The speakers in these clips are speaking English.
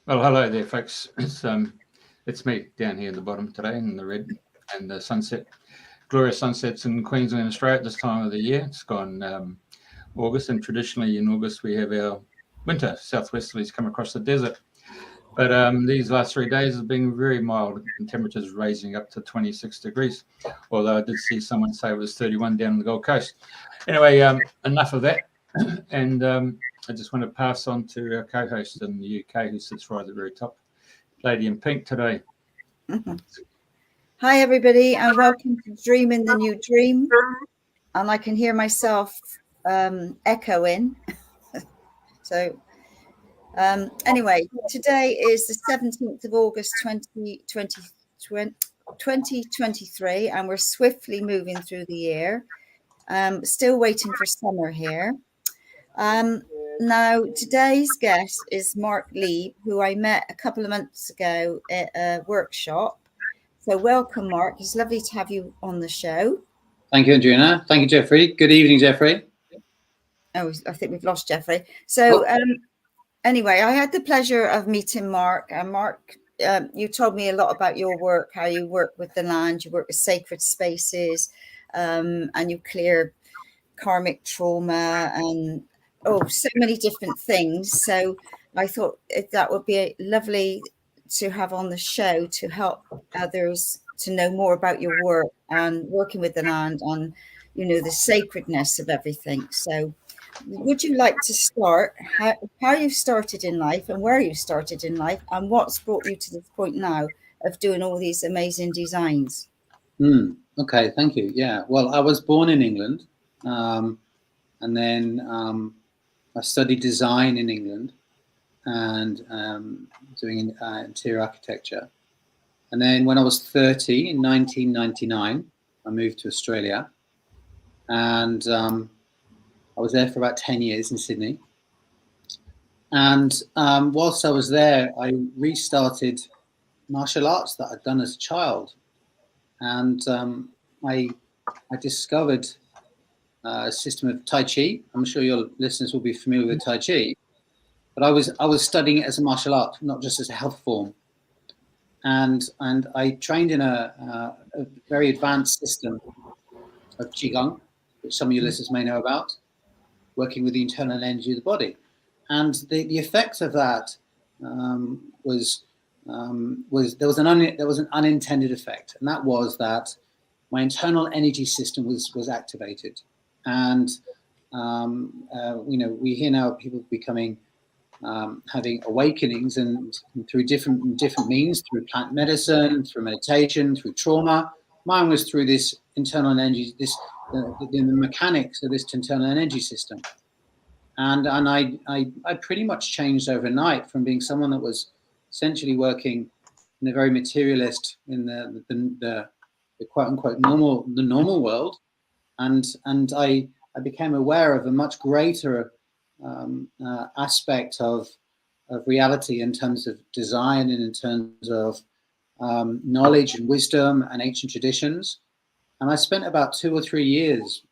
Well, hello there, folks. It's me down here in the bottom today in the red and the sunset, glorious sunsets in Queensland, Australia at this time of the year. It's gone August, and traditionally in August we have our winter southwesterlies come across the desert. But these last 3 days have been very mild, and temperatures rising up to 26 degrees. Although I did see someone say it was 31 down on the Gold Coast. Anyway, enough of that. And I just want to pass on to our co-host in the UK, who sits right at the very top, Lady in Pink today. Hi, everybody, and welcome to Dreaming the New Dream. And I can hear myself echoing. So anyway, today is the 17th of August, 2023, and we're swiftly moving through the year. Still waiting for summer here. Now, today's guest is Mark Leib, who I met a couple of months ago at a workshop. So welcome, Mark. It's lovely to have you on the show. Thank you, Andrena. Thank you, Jeffrey. Good evening, Jeffrey. Oh, I think we've lost Jeffrey. So anyway, I had the pleasure of meeting Mark. And Mark, you told me a lot about your work, how you work with the land, you work with sacred spaces, and you clear karmic trauma and so many different things. So I thought that would be lovely to have on the show to help others to know more about your work and working with the land and, the sacredness of everything. So would you like to start how you started in life and where you started in life and what's brought you to this point now of doing all these amazing designs? Okay, thank you. Yeah, well, I was born in England, and then I studied design in England and doing interior architecture. And then when I was 30 in 1999, I moved to Australia, and I was there for about 10 years in Sydney. And whilst I was there, I restarted martial arts that I'd done as a child. And I discovered a system of Tai Chi. I'm sure your listeners will be familiar with Tai Chi. But I was studying it as a martial art, not just as a health form. And I trained in a very advanced system of Qigong, which some of your listeners may know about, working with the internal energy of the body. And the effect of that was there was an unintended effect, and that was that my internal energy system was activated. And we hear now people becoming having awakenings, and through different means, through plant medicine, through meditation, through trauma. Mine was through this internal energy, the mechanics of this internal energy system. And I pretty much changed overnight from being someone that was essentially working in a very materialist, in the quote unquote normal world, and I became aware of a much greater aspect of reality in terms of design and in terms of knowledge and wisdom and ancient traditions. And I spent about 2 or 3 years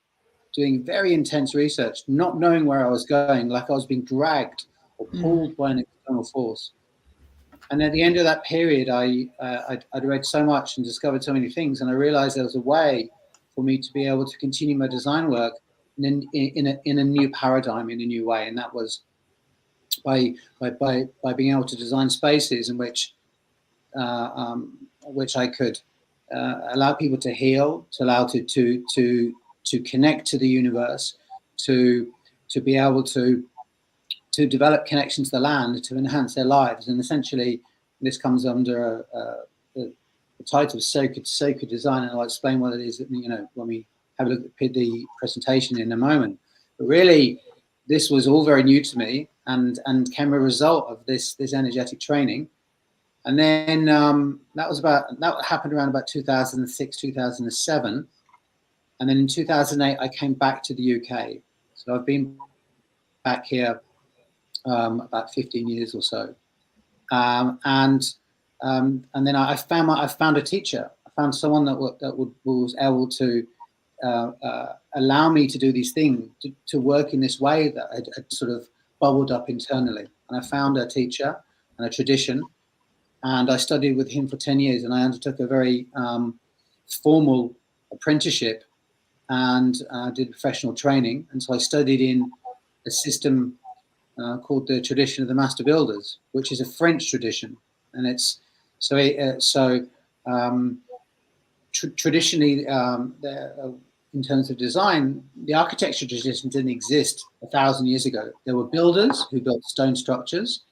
doing very intense research, not knowing where I was going, like I was being dragged or pulled by an external force. And at the end of that period, I'd read so much and discovered so many things, and I realized there was a way for me to be able to continue my design work in a new paradigm, in a new way, and that was by being able to design spaces in which I could allow people to heal, to allow to connect to the universe, to be able to develop connection to the land, to enhance their lives. And essentially, this comes under the title of sacred design, and I'll explain what it is, when we have a look at the presentation in a moment. But really, this was all very new to me, and came a result of this energetic training. And then that happened around about 2006, 2007. And then in 2008, I came back to the UK. So I've been back here about 15 years or so. And then I found a teacher. I found someone that was able to allow me to do these things, to work in this way that had sort of bubbled up internally. And I found a teacher, and a tradition. And I studied with him for 10 years, and I undertook a very formal apprenticeship and did professional training. And so I studied in a system called the tradition of the master builders, which is a French tradition. And it's traditionally, in terms of design, the architecture tradition didn't exist 1,000 years ago. There were builders who built stone structures,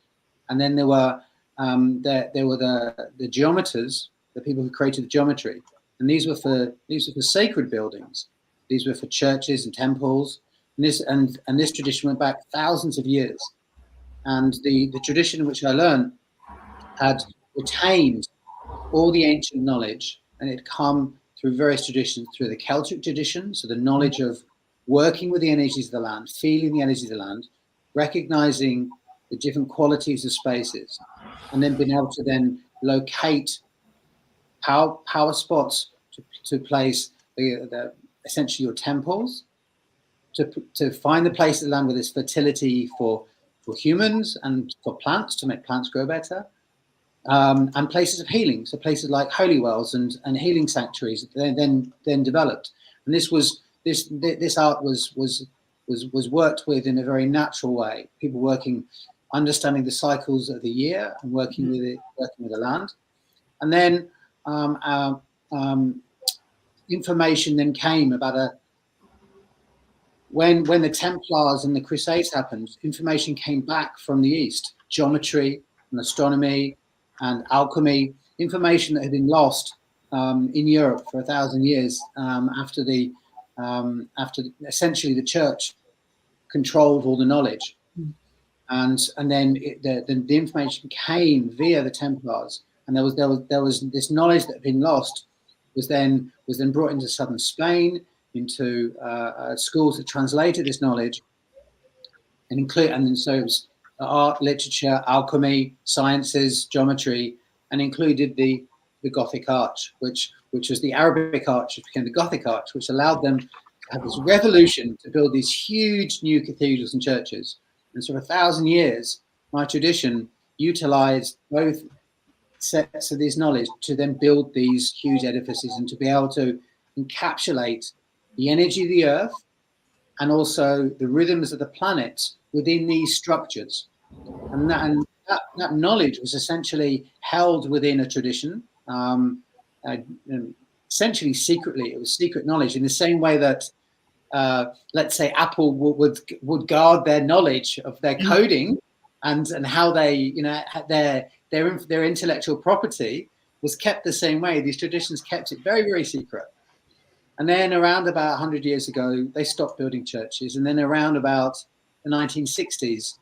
and then there were the geometers, the people who created the geometry, and these were for sacred buildings. These were for churches and temples, and this tradition went back thousands of years. And the tradition which I learned had retained all the ancient knowledge, and it had come through various traditions, through the Celtic tradition, so the knowledge of working with the energies of the land, feeling the energies of the land, recognizing the different qualities of spaces, and then being able to then locate power spots to place essentially your temples, to find the place of the land where there's fertility for humans and for plants, to make plants grow better, and places of healing, so places like holy wells and healing sanctuaries then developed. And this art was worked with in a very natural way. People understanding the cycles of the year and working with the land. And then information then came about when the Templars and the Crusades happened, information came back from the East, geometry and astronomy and alchemy, information that had been lost in Europe for 1,000 years after essentially the church controlled all the knowledge. And then the information came via the Templars, and there was this knowledge that had been lost was then brought into southern Spain, into schools that translated this knowledge, and so it was art, literature, alchemy, sciences, geometry, and included the Gothic arch, which was the Arabic arch, which became the Gothic arch, which allowed them to have this revolution to build these huge new cathedrals and churches. And so for 1,000 years, my tradition utilized both sets of this knowledge to then build these huge edifices and to be able to encapsulate the energy of the earth and also the rhythms of the planets within these structures. And that knowledge was essentially held within a tradition, essentially secretly. It was secret knowledge in the same way that let's say Apple would guard their knowledge of their coding and how they, their intellectual property was kept the same way. These traditions kept it very, very secret. And then around about 100 years ago, they stopped building churches. And then around about the 1960s,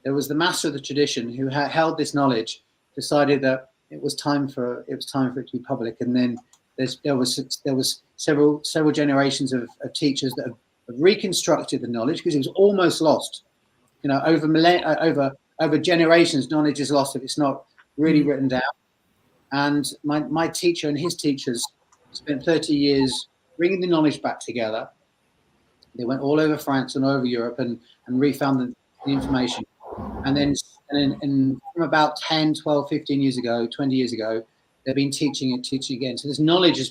there was the master of the tradition who held this knowledge, decided that it was time for it to be public. And then there was several generations of teachers that have reconstructed the knowledge because it was almost lost. Over generations, knowledge is lost if it's not really written down. And my teacher and his teachers spent 30 years bringing the knowledge back together. They went all over France and all over Europe and refound the information. And then from about 10, 12, 15 years ago, 20 years ago, they've been teaching again. So this knowledge is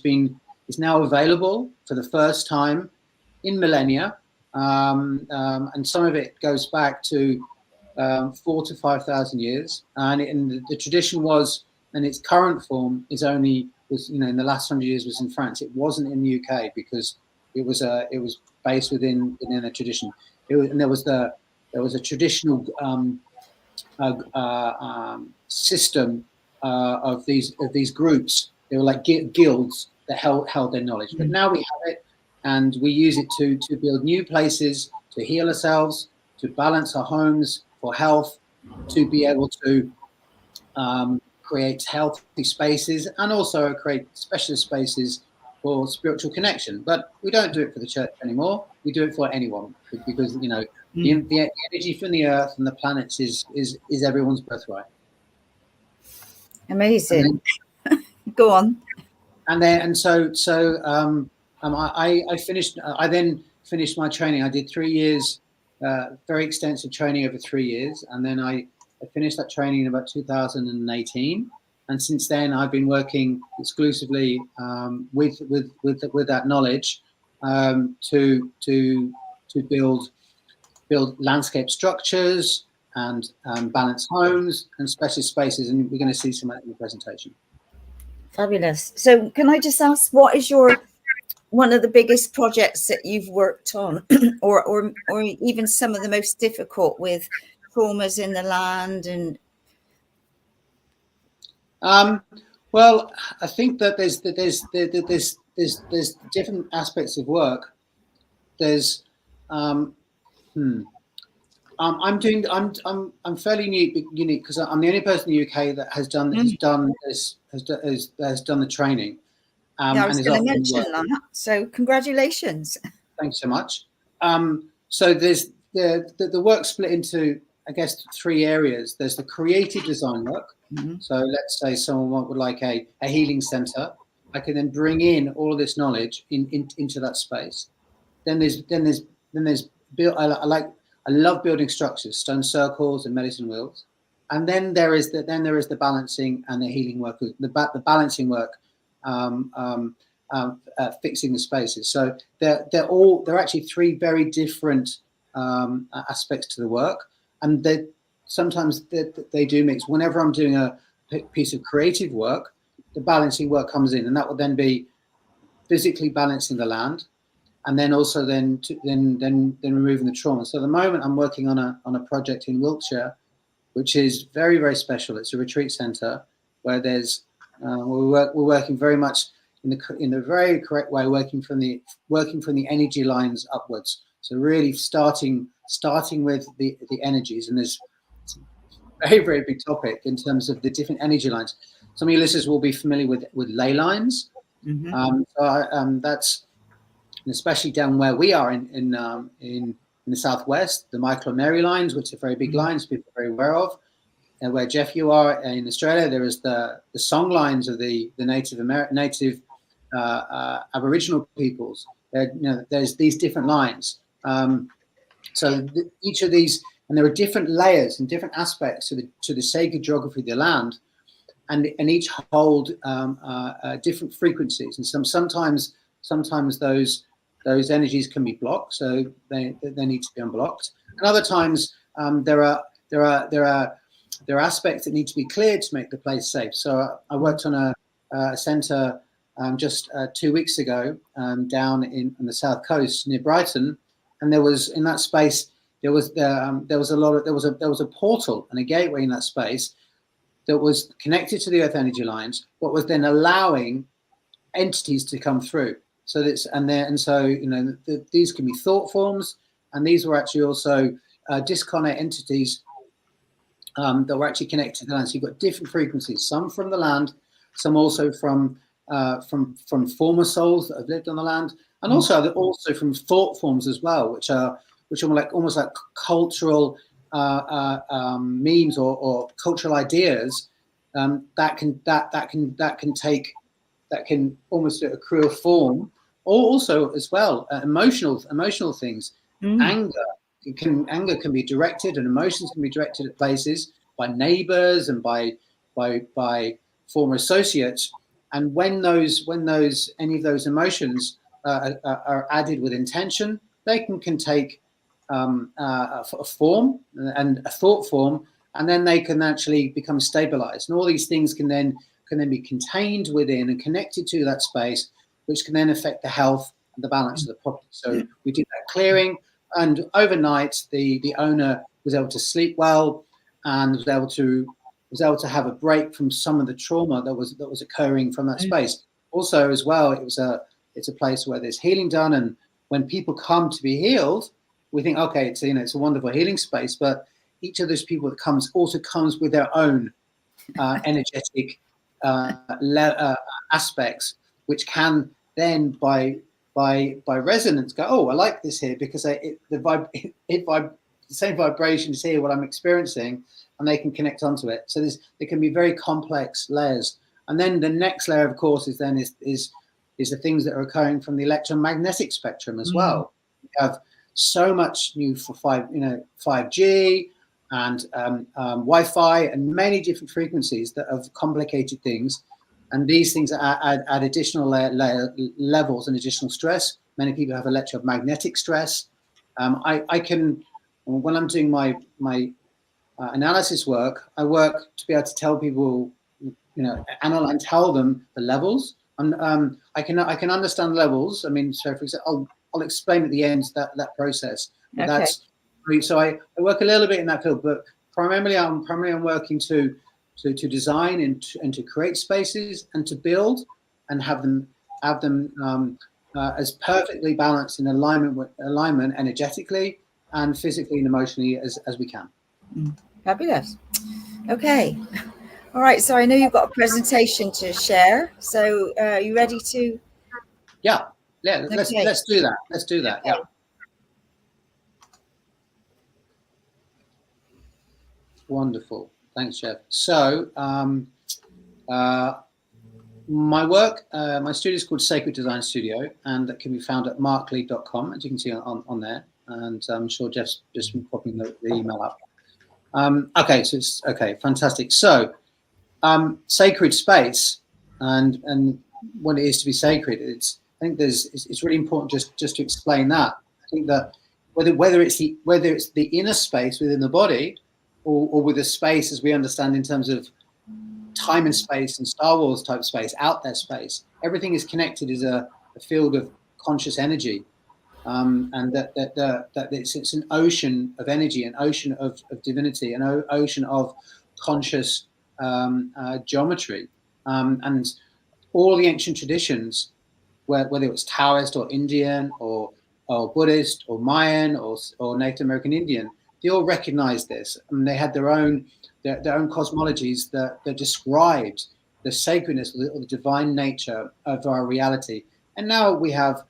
now available for the first time in millennia. And some of it goes back to 4,000 to 5,000 years. And the tradition was, in its current form, in the last 100 years was in France. It wasn't in the UK because it was based within a tradition. And there was a traditional system of these groups. They were like guilds that held their knowledge. But now we have it, and we use it to build new places, to heal ourselves, to balance our homes for health, to be able to create healthy spaces, and also create specialist spaces for spiritual connection. But we don't do it for the church anymore. We do it for anyone because the energy from the earth and the planets is everyone's birthright. Amazing. Go on. I finished. I then finished my training. I did 3 years, very extensive training over 3 years, and then I I finished that training in about 2018, and since then I've been working exclusively with that knowledge to build landscape structures and balance homes and special spaces, and we're going to see some of that in the presentation. Fabulous. So can I just ask, what is one of the biggest projects that you've worked on, or even some of the most difficult with traumas in the land? And well, I think that there's different aspects of work. There's I'm fairly unique because I'm the only person in the UK that has done the training. Yeah, I was going to mention that. So congratulations. Thanks so much. So there's the work split into, I guess, 3 areas. There's the creative design work. So let's say someone would like a healing center. I can then bring in all of this knowledge into that space. Then there's I love building structures, stone circles and medicine wheels. And then there is the balancing and the healing work, the balancing work, fixing the spaces. So they're actually 3 very different aspects to the work, and sometimes they do mix. Whenever I'm doing a piece of creative work, the balancing work comes in, and that will then be physically balancing the land, and then also then removing the trauma. So at the moment I'm working on a project in Wiltshire, which is very, very special. It's a retreat center where there's we're working very much in the very correct way, working from the energy lines upwards. So really starting with the energies, and there's a very, very big topic in terms of the different energy lines. Some of your listeners will be familiar with ley lines. That's especially down where we are in the southwest, the Michael-Mary lines, which are very big lines people are very aware of. And where Jeff, you are in Australia, there is the song lines of the native Aboriginal peoples. There's these different lines. So each of these, and there are different layers and different aspects to the sacred geography of the land, and each hold different frequencies. And sometimes those energies can be blocked, so they need to be unblocked. And other times there are aspects that need to be cleared to make the place safe. So I worked on a center just 2 weeks ago down in the south coast near Brighton, and there was in that space there was a portal and a gateway in that space that was connected to the earth energy lines, but was then allowing entities to come through. So these can be thought forms, and these were actually also discarnate entities that were actually connected to the land. So you've got different frequencies, some from the land, some also from former souls that have lived on the land, and also from thought forms as well, which are almost like cultural memes or cultural ideas that can almost accrue a form, or also as well emotional things. Anger can be directed, and emotions can be directed at places by neighbors and by former associates. And when any of those emotions are added with intention, they can take a form and a thought form, and then they can actually become stabilized. And all these things can then be contained within and connected to that space, which can then affect the health and the balance of the property. So we did that clearing, and overnight the owner was able to sleep well and was able to have a break from some of the trauma that was occurring from that space. Also, as well, it's a place where there's healing done, and when people come to be healed, we think, okay, it's a wonderful healing space, but each of those people that comes with their own energetic aspects, which can then by resonance go, oh, I like this here because the same vibration is here, what I'm experiencing, and they can connect onto it. So there can be very complex layers. And then the next layer, of course, is the things that are occurring from the electro-magnetic spectrum as well. We have so much new for 5G, and Wi-Fi and many different frequencies that have complicated things. And these things add additional levels and additional stress. Many people have electromagnetic stress. I can, when I'm doing my analysis work, I work to be able to tell people, and tell them the levels. I can understand levels. I mean, so for example, I'll explain at the end that process. But okay. So I work a little bit in that field, but primarily I'm working to design and to create spaces and to build and have them as perfectly balanced in alignment energetically and physically and emotionally as we can. Fabulous. Okay. All right. So I know you've got a presentation to share. So are you ready to? Yeah. Okay. Let's do that. Let's do that. Okay. Yeah. Wonderful. Thanks, Jeff. So my work, my studio is called Sacred Design Studio, and that can be found at markleib.com, as you can see on there. And I'm sure Jeff's just been popping the email up. Okay, so it's okay, fantastic. So sacred space and what it is to be sacred. It's really important just to explain that. I think that whether it's the inner space within the body or with a space as we understand in terms of time and space and Star Wars type space, out there space, everything is connected as a field of conscious energy. And that it's an ocean of energy, an ocean of divinity, an ocean of conscious geometry. And all the ancient traditions, whether it was Taoist or Indian or Buddhist or Mayan or Native American Indian, they all recognized this. And they had their own cosmologies that described the sacredness or the divine nature of our reality. And now we have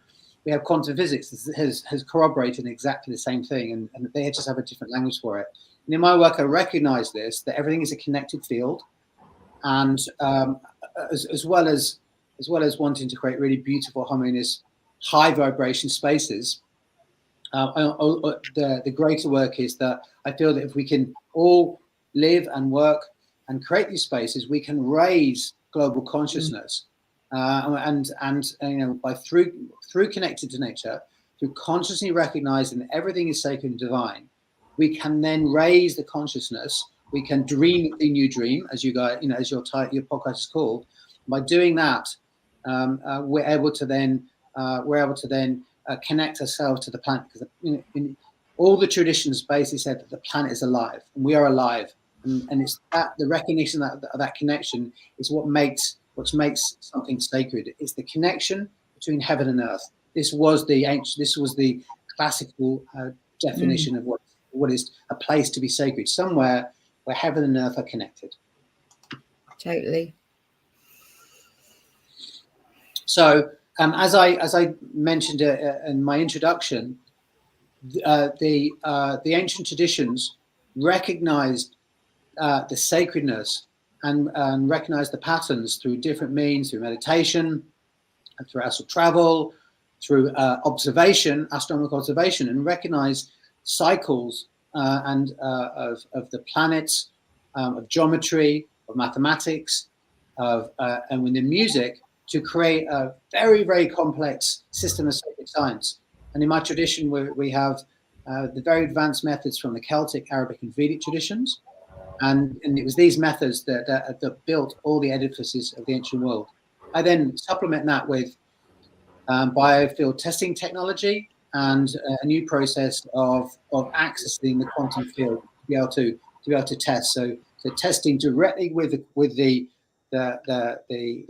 quantum physics that has corroborated exactly the same thing, and they just have a different language for it. And in my work, I recognize this, that everything is a connected field, and as well as wanting to create really beautiful, harmonious, high vibration spaces. The greater work is that I feel that if we can all live and work and create these spaces, we can raise global consciousness. And by through connected to nature, through consciously recognizing that everything is sacred and divine, we can then raise the consciousness. We can dream the new dream, as you guys, as your podcast is called. By doing that, we're able to then connect ourselves to the planet, because in all the traditions basically said that the planet is alive and we are alive, and it's that the recognition that connection is what makes something sacred. It's the connection between heaven and earth. This was the classical definition of what is a place to be sacred, somewhere where heaven and earth are connected. Totally. So as I mentioned in my introduction, the ancient traditions recognized the sacredness and recognize the patterns through different means, through meditation, and through astral travel, through observation, astronomical observation, and recognize cycles of the planets, of geometry, of mathematics, and within music, to create a very, very complex system of sacred science. And in my tradition, we have the very advanced methods from the Celtic, Arabic, and Vedic traditions. And it was these methods that built all the edifices of the ancient world. I then supplement that with biofield testing technology and a new process of accessing the quantum field to be able to test. So testing directly with the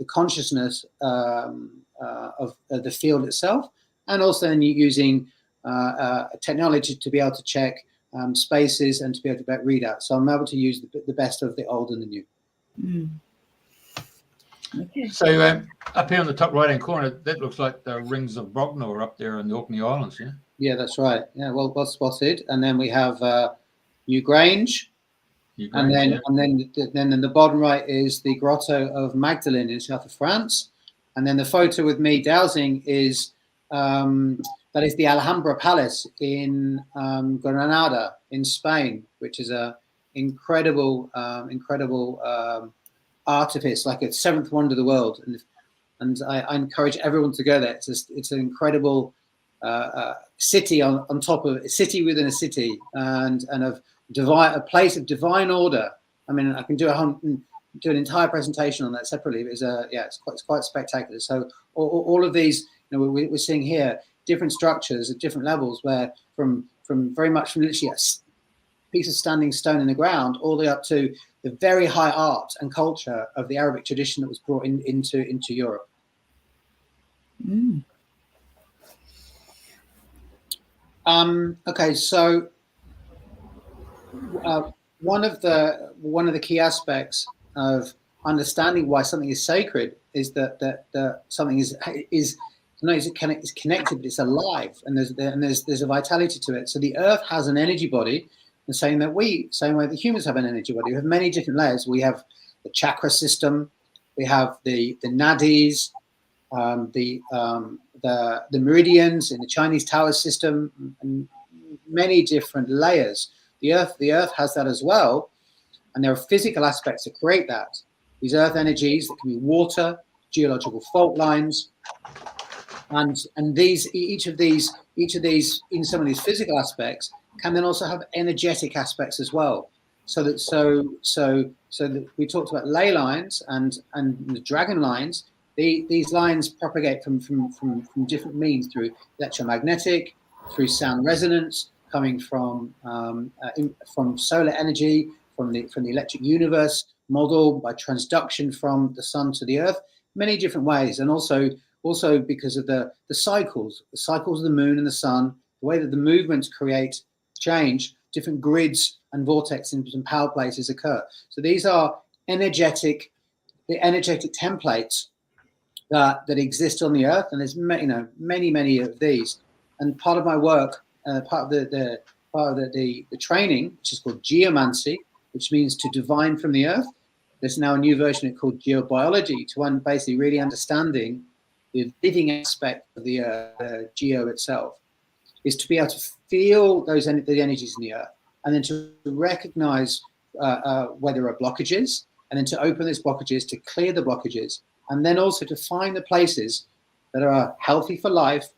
consciousness of the field itself, and also then using technology to be able to check spaces and to be able to read out. So I'm able to use the best of the old and the new. Okay. So up here on the top right-hand corner, that looks like the rings of Brocknor up there in the Orkney Islands, yeah? Yeah, that's right. Yeah, well spotted. And then we have Newgrange. And then in the bottom right is the Grotto of Magdalene in south of France. And then the photo with me dowsing is that is the Alhambra Palace in Granada in Spain, which is a incredible artifice, like a seventh wonder of the world. And I encourage everyone to go there. It's an incredible city on top of a city within a city, and of a place of divine order. I mean, I can do an entire presentation on that separately. It's quite spectacular. So all of these, we're seeing here different structures at different levels, where from very much from literally a piece of standing stone in the ground all the way up to the very high art and culture of the Arabic tradition that was brought into Europe. Mm. Okay, so one of the key aspects of understanding why something is sacred is that something is not only is connected, but it's alive, and there's a vitality to it. So the earth has an energy body, the same way that humans have an energy body. We have many different layers. We have the chakra system, we have the nadis, the meridians in the Chinese Tower system, and many different layers. The earth has that as well, and there are physical aspects that create that. These earth energies that can be water, geological fault lines, and each of these in some of these physical aspects can then also have energetic aspects as well. So that we talked about ley lines and the dragon lines. These lines propagate from different means, through electro-magnetic, through sound resonance, coming from solar energy, from the electric universe model, by transduction from the sun to the earth, many different ways, and also because of the cycles of the moon and the sun, the way that the movements create change, different grids and vortexes and power places occur. So these are the energetic templates that exist on the earth, and there's many of these. And part of my work, part of the training, which is called geomancy, which means to divine from the earth. There's now a new version called geobiology, to basically really understanding the living aspect of the geo itself, is to be able to feel the energies in the earth, and then to recognize where there are blockages, and then to open those blockages, to clear the blockages, and then also to find the places that are healthy for life,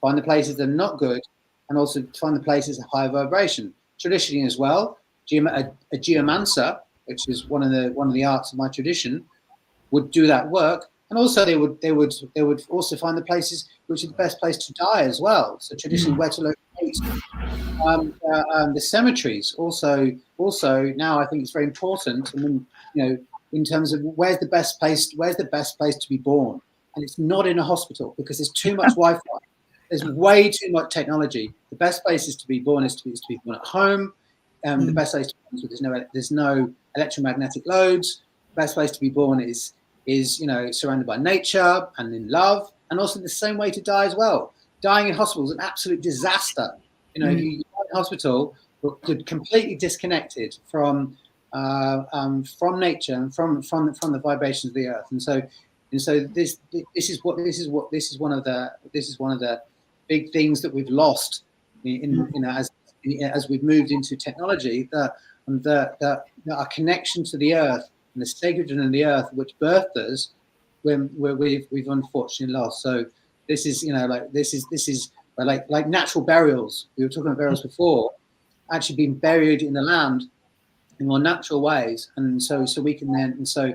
find the places that are not good, and also find the places of higher vibration. Traditionally as well, a geomancer, which is one of the arts of my tradition, would do that work, and also they would also find the places which are the best place to die as well. So traditionally, where to locate the cemeteries. Also now I think it's very important. I mean, in terms of where's the best place to be born, and it's not in a hospital, because there's too much Wi-Fi. There's way too much technology. The best places to be born is to be born at home. The best place to be born is there's no electromagnetic loads. The best place to be born is surrounded by nature and in love, and also the same way to die as well. Dying in hospital is an absolute disaster. If you die in hospital, you're completely disconnected from nature and from the vibrations of the earth. And so this is one of the big things that we've lost as we've moved into technology, that our connection to the earth and the sacredness of the earth, which birthed us, we've unfortunately lost. So this is like natural burials. We were talking about burials before, actually being buried in the land in more natural ways, and so we can then, and so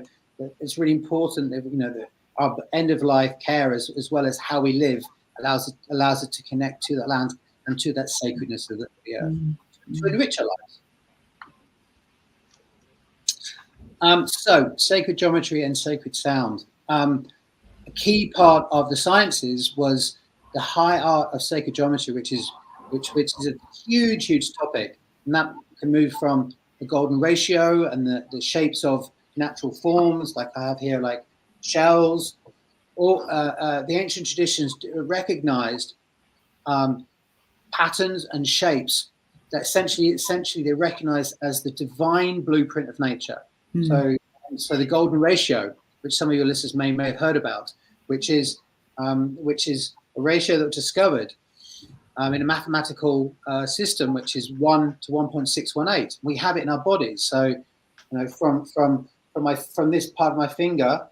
it's really important that our end of life care, as well as how we live, allows us to connect to that land and to that sacredness of the earth, to enrich our lives. So sacred geometry and sacred sound. A key part of the sciences was the high art of sacred geometry, which is a huge topic, and that can move from the golden ratio and the shapes of natural forms, like I have here, like shells, or the ancient traditions recognized patterns and shapes that essentially they recognize as the divine blueprint of nature. So the golden ratio, which some of your listeners may have heard about, which is a ratio that was discovered in a mathematical system, which is 1 to 1.618. We have it in our bodies. So, you know, from this part of my finger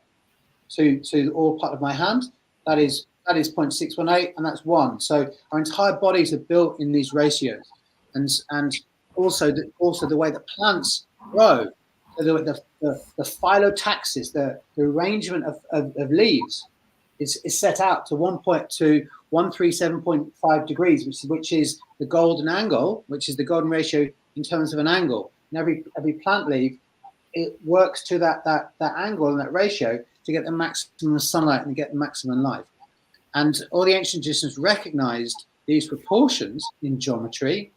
to all part of my hand, that is 0.618, and that's 1. So our entire bodies are built in these ratios, and also the way that plants grow. So the phyllotaxis, the arrangement of leaves is set out to 137.5 degrees, which is the golden angle, which is the golden ratio in terms of an angle. And every plant leaf, it works to that angle and that ratio to get the maximum sunlight and get the maximum life. And all the ancient Egyptians recognized these proportions in geometry,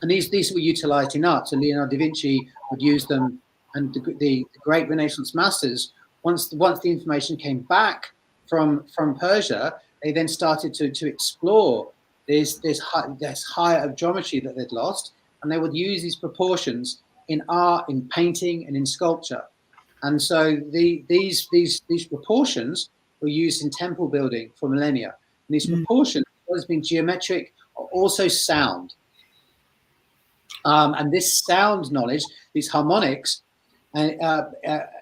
and these were utilized in art. So Leonardo da Vinci would use them, and the great Renaissance masters, once the information came back from Persia, they then started to explore this higher of geometry that they'd lost, and they would use these proportions in art, in painting, and in sculpture. And so these proportions were used in temple building for millennia. And these proportions, as being geometric, are also sound. And this sound knowledge, these harmonics,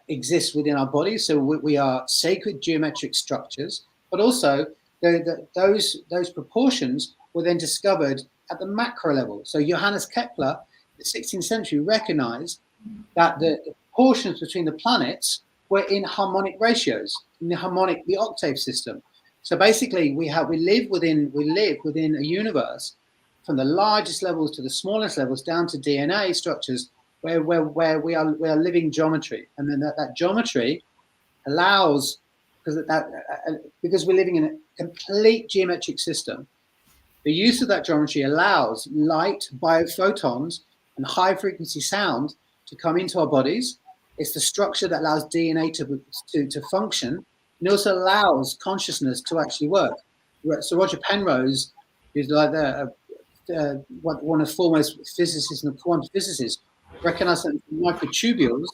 exist within our bodies. So we are sacred geometric structures, but also those proportions were then discovered at the macro level. So Johannes Kepler, in the 16th century, recognized that the proportions between the planets were in harmonic ratios, in the octave system. So basically, we live within a universe, from the largest levels to the smallest levels, down to DNA structures, where we are living geometry, and then that geometry allows, because we're living in a complete geometric system, the use of that geometry allows light, biophotons, and high frequency sound to come into our bodies. It's the structure that allows DNA to function, and also allows consciousness to actually work. So Roger Penrose, who's like one of the foremost physicists and quantum physicists, recognized that microtubules,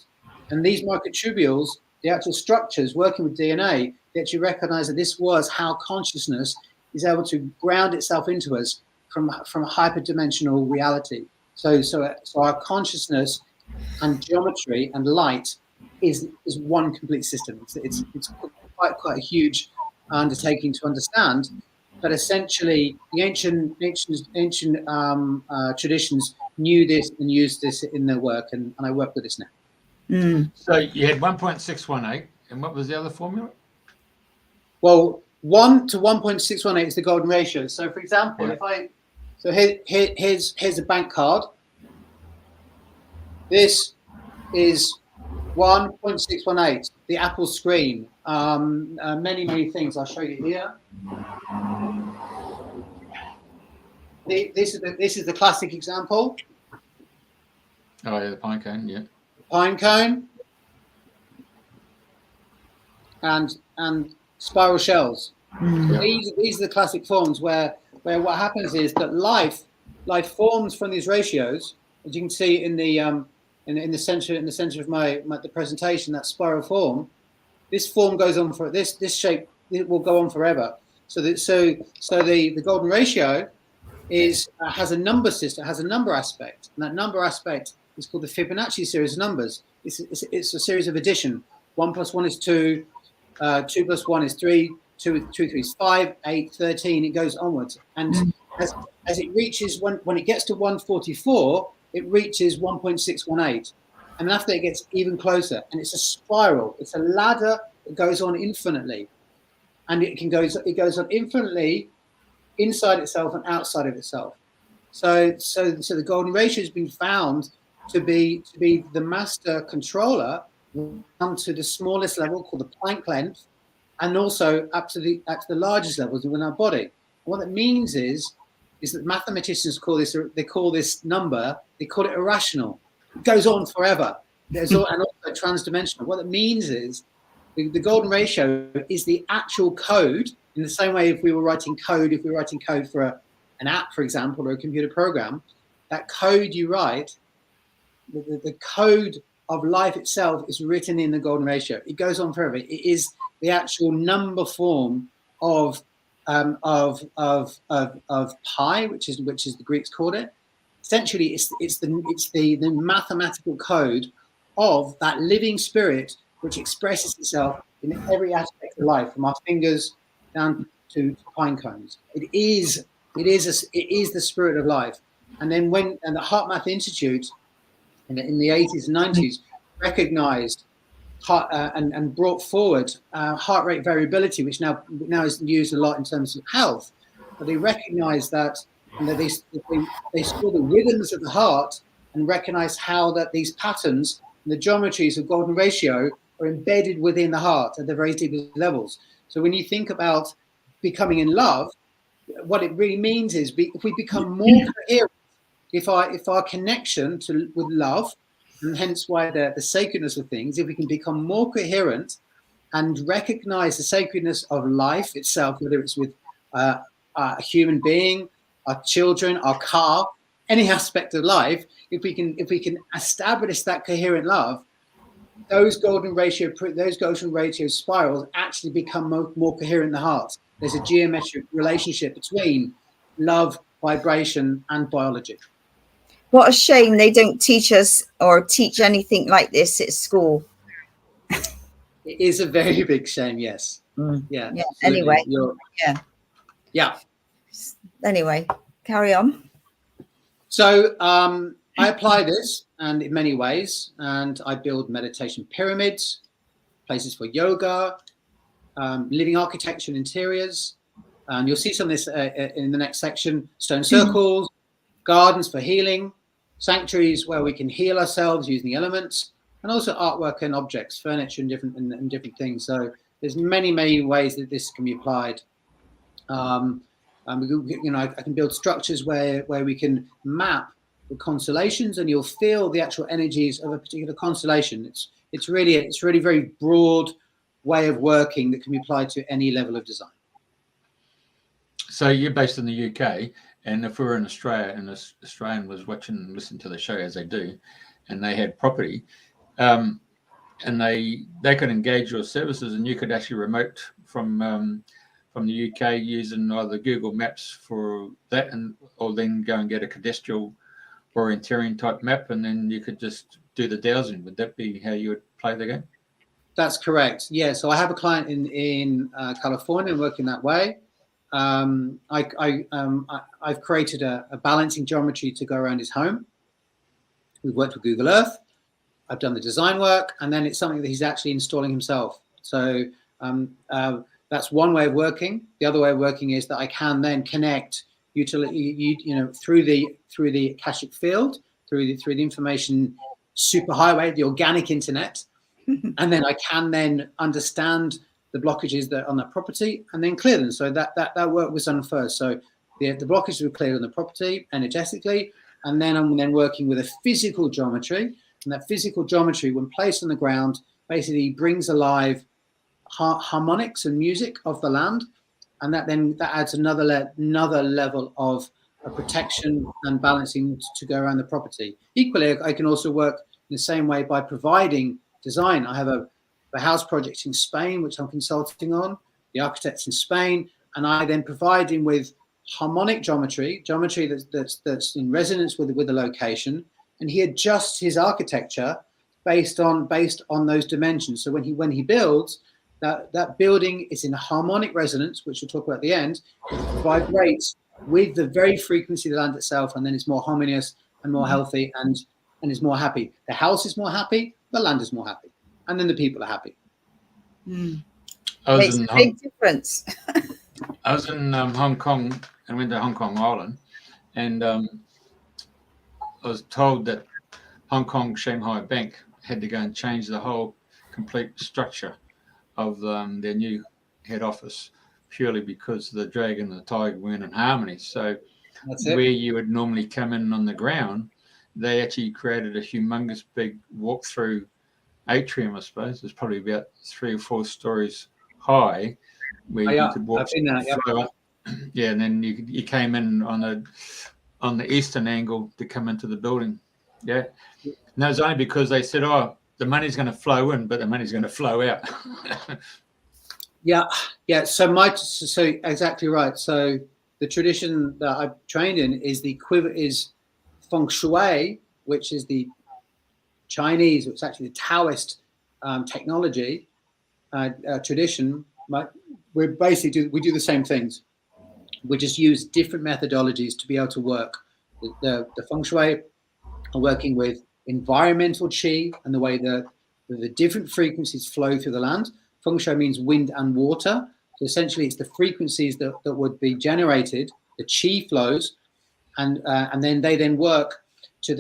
and these microtubules, the actual structures working with DNA, they actually recognize that this was how consciousness is able to ground itself into us from a hyperdimensional reality. So our consciousness and geometry and light is one complete system. It's quite a huge undertaking to understand, but essentially the ancient traditions knew this and used this in their work, and I work with this now. So you had 1.618, and what was the other formula? Well, 1 to 1.618 is the golden ratio. So, for example, here's a bank card. This is 1.618, the Apple screen. Many things. I'll show you here. This is the classic example. Oh yeah, the pine cone. Yeah. Pine cone and spiral shells. So these are the classic forms where what happens is that life forms from these ratios, as you can see in the center of the presentation. That spiral form, this form goes on for this shape. It will go on forever. So the golden ratio has a number system, has a number aspect, and that number aspect is called the Fibonacci series of numbers. It's a series of addition. 1 + 1 is 2, 2 + 1 is 3, 2 + 3 is 5, 8, 13. It goes onwards, and as it reaches when it gets to 144, it reaches 1.618, and after it gets even closer, and it's a spiral. It's a ladder that goes on infinitely, and it goes on infinitely inside itself and outside of itself. So the golden ratio has been found to be the master controller down to the smallest level, called the Planck length, and also up to the largest levels within our body. And what that means is that mathematicians call this number, they call it irrational. It goes on forever. And also transdimensional. What that means is the golden ratio is the actual code. In the same way, if we were writing code for an app, for example, or a computer program, that code you write, the code of life itself is written in the golden ratio. It goes on forever. It is the actual number form of pi, which is the Greeks called it. Essentially, it's the mathematical code of that living spirit which expresses itself in every aspect of life, from our fingers down to pine cones. It is the spirit of life. And then the Heart Math Institute in the 80s and 90s recognized and brought forward heart rate variability, which now is used a lot in terms of health. But they recognized that, and that they saw the rhythms of the heart and recognized how that these patterns and the geometries of golden ratio are embedded within the heart at the very deepest levels. So when you think about becoming in love, what it really means is if we become more coherent, if our connection with love, and hence why the sacredness of things, if we can become more coherent and recognize the sacredness of life itself, whether it's with a human being, our children, our car, any aspect of life, if we can establish that coherent love, those golden ratio spirals actually become more coherent in the heart. There's a geometric relationship between love, vibration, and biology. What a shame they don't teach us or teach anything like this at school. It is a very big shame, yes. Yeah. Yeah. Anyway. Yeah. Anyway, carry on. So I apply this, and in many ways, and I build meditation pyramids, places for yoga, living architecture and interiors. You'll see some of this in the next section: stone circles, gardens for healing, sanctuaries where we can heal ourselves using the elements, and also artwork and objects, furniture and different things. So there's many ways that this can be applied. I can build structures where we can map the constellations, and you'll feel the actual energies of a particular constellation. It's really very broad way of working that can be applied to any level of design. So you're based in the UK, and if we were in Australia and this Australian was watching and listening to the show, as they do, and they had property, and they could engage your services, and you could actually remote from the UK using either Google Maps for that, or then go and get a cadastral orienteering type map, and then you could just do the dowsing. Would that be how you would play the game? That's correct. Yeah. So I have a client in California working that way. I've created a balancing geometry to go around his home. We've worked with Google Earth. I've done the design work, and then it's something that he's actually installing himself. So that's one way of working. The other way of working is that I can then connect through the Akashic field, through the information superhighway, the organic internet, and then I can then understand the blockages that are on that property and then clear them. So that work was done first. So the blockages were cleared on the property energetically, and then I'm then working with a physical geometry, and that physical geometry, when placed on the ground, basically brings alive harmonics and music of the land, and that adds another level of protection and balancing to go around the property. Equally, I can also work in the same way by providing design. I have a house project in Spain, which I'm consulting on, the architects in Spain, and I then provide him with harmonic geometry that's in resonance with the location, and he adjusts his architecture based on those dimensions. So when he builds, that building is in a harmonic resonance, which we'll talk about at the end. It vibrates with the very frequency of the land itself, and then it's more harmonious and more healthy, and is more happy. The house is more happy, the land is more happy, and then the people are happy. Makes a big difference. I was in Hong Kong and went to Hong Kong Island, and I was told that Hong Kong Shanghai Bank had to go and change the whole complete structure of their new head office, purely because the dragon and the tiger weren't in harmony. So where you would normally come in on the ground, they actually created a humongous big walk-through atrium, I suppose. It's probably about 3 or 4 stories high, where you could walk through up. Yeah, and then you came in on the eastern angle to come into the building. Yeah, and that was only because they said, "Oh, the money's going to flow in, but the money's going to flow out." Yeah. So exactly right. So the tradition that I've trained in is feng shui, which is the Chinese, it's actually the Taoist technology tradition. We do the same things. We just use different methodologies to be able to work. The feng shui are working with environmental qi and the way that the different frequencies flow through the land. Feng shui means wind and water. So essentially, it's the frequencies that would be generated, the qi flows, and then they work to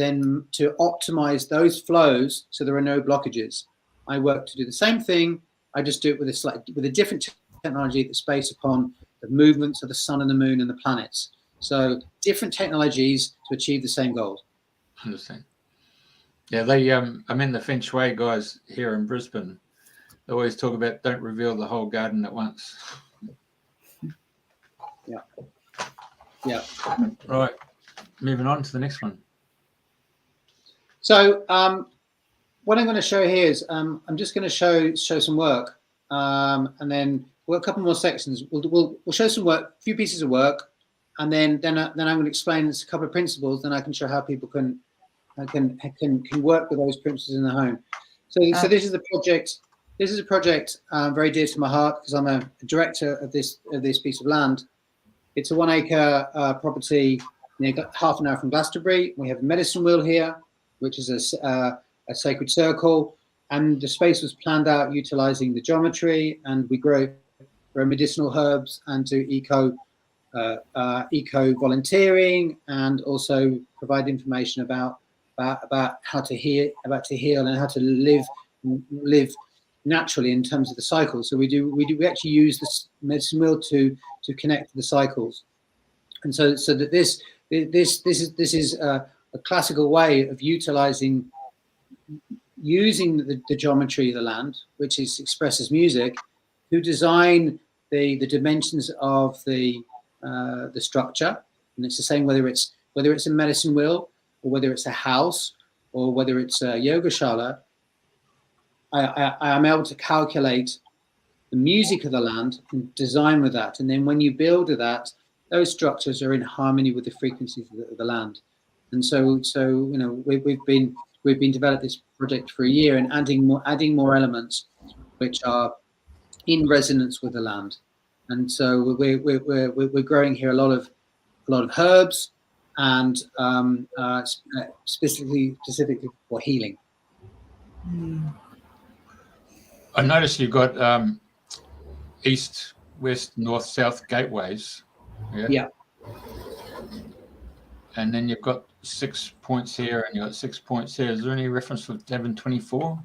optimize those flows so there are no blockages. I work to do the same thing. I just do it with a different technology that's based upon the movements of the sun and the moon and the planets. So different technologies to achieve the same goals. Understand. Yeah, I mean, the Feng Shui guys here in Brisbane, they always talk about don't reveal the whole garden at once. Yeah. Right. Moving on to the next one. So what I'm going to show here is I'm just going to show some work, and then we'll a couple more sections. We'll show some work, a few pieces of work, and then I'm going to explain a couple of principles. Then I can show how people can work with those principles in the home. So this is a project. This is a project very dear to my heart because I'm a director of this piece of land. It's a 1 acre property, half an hour from Glastonbury. We have a medicine wheel here, which is a sacred circle, and the space was planned out utilizing the geometry, and we grow medicinal herbs and do eco volunteering, and also provide information about how to heal and how to live naturally in terms of the cycle. So we actually use this medicine wheel to connect the cycles, and so that this is a classical way of using the geometry of the land, which is expressed as music, to design the dimensions of the structure. And it's the same whether it's a medicine wheel, or whether it's a house, or whether it's a yoga shala. I am able to calculate the music of the land and design with that. And then when you build with that, those structures are in harmony with the frequencies of the land. And so we've been developing this project for a year and adding more elements which are in resonance with the land. And so we're growing here a lot of herbs and specifically for healing. I noticed you've got east, west, north, south gateways. Yeah. And then you've got 6 points here, and you've got 6 points here. Is there any reference with Devon 24?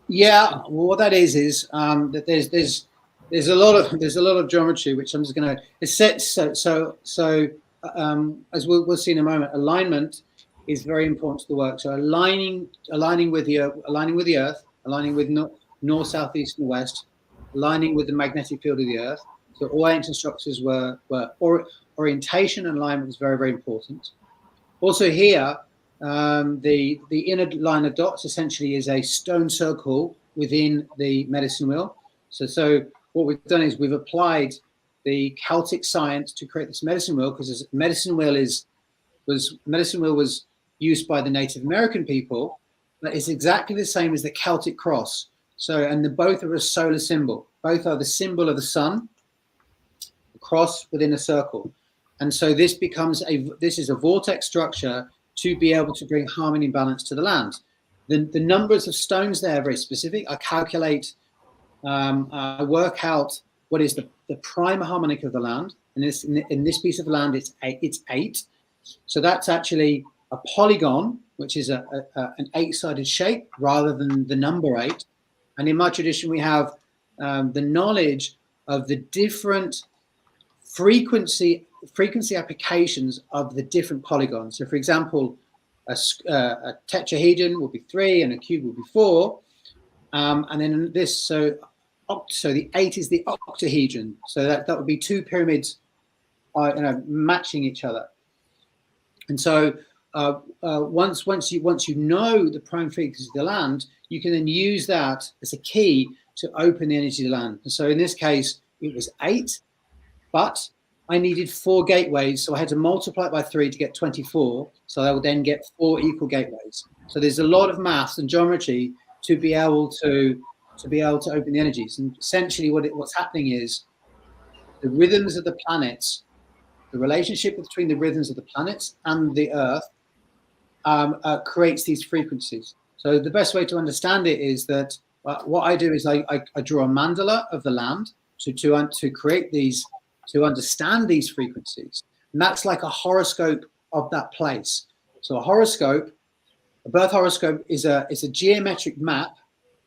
Yeah. Well, what that is that there's a lot of geometry, which I'm just going to. It's set so as we'll see in a moment. Alignment is very important to the work. So aligning with the earth, aligning with north, south, east, and west, aligning with the magnetic field of the earth. So all ancient structures were orientation and alignment was very, very important. Also here, the inner line of dots essentially is a stone circle within the medicine wheel. So what we've done is we've applied the Celtic science to create this medicine wheel, because medicine wheel was used by the Native American people, but it's exactly the same as the Celtic cross. So, and both are a solar symbol. Both are the symbol of the sun, the cross within a circle. And so this is a vortex structure to be able to bring harmony and balance to the land. The numbers of stones there are very specific. I calculate, I work out what is the prime harmonic of the land. And in this piece of land, it's 8. So that's actually a polygon, which is an 8-sided shape rather than the number 8. And in my tradition, we have the knowledge of the different frequency applications of the different polygons. So, for example, a tetrahedron will be 3 and a cube will be 4. And then this, so the 8 is the octahedron. So that would be 2 pyramids matching each other. And so once you know the prime frequency of the land, you can then use that as a key to open the energy of the land. And so in this case, it was 8, but I needed 4 gateways. So I had to multiply it by 3 to get 24. So I will then get 4 equal gateways. So there's a lot of maths and geometry to be able to open the energies. And essentially what's happening is the rhythms of the planets, the relationship between the rhythms of the planets and the Earth creates these frequencies. So the best way to understand it is that what I do is I draw a mandala of the land to create these, to understand these frequencies. And that's like a horoscope of that place. So a horoscope, a birth horoscope is a geometric map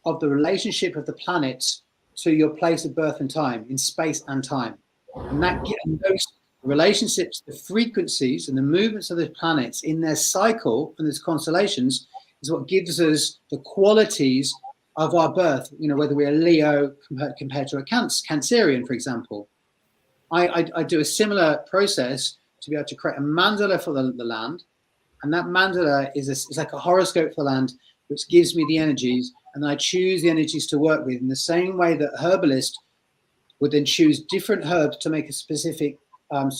of the relationship of the planets to your place of birth and time, in space and time. And those relationships, the frequencies and the movements of the planets in their cycle and these constellations is what gives us the qualities of our birth, whether we're Leo compared to a Cancerian, for example. I do a similar process to be able to create a mandala for the land. And that mandala is like a horoscope for the land, which gives me the energies. And I choose the energies to work with in the same way that a herbalist would then choose different herbs to make a specific remedy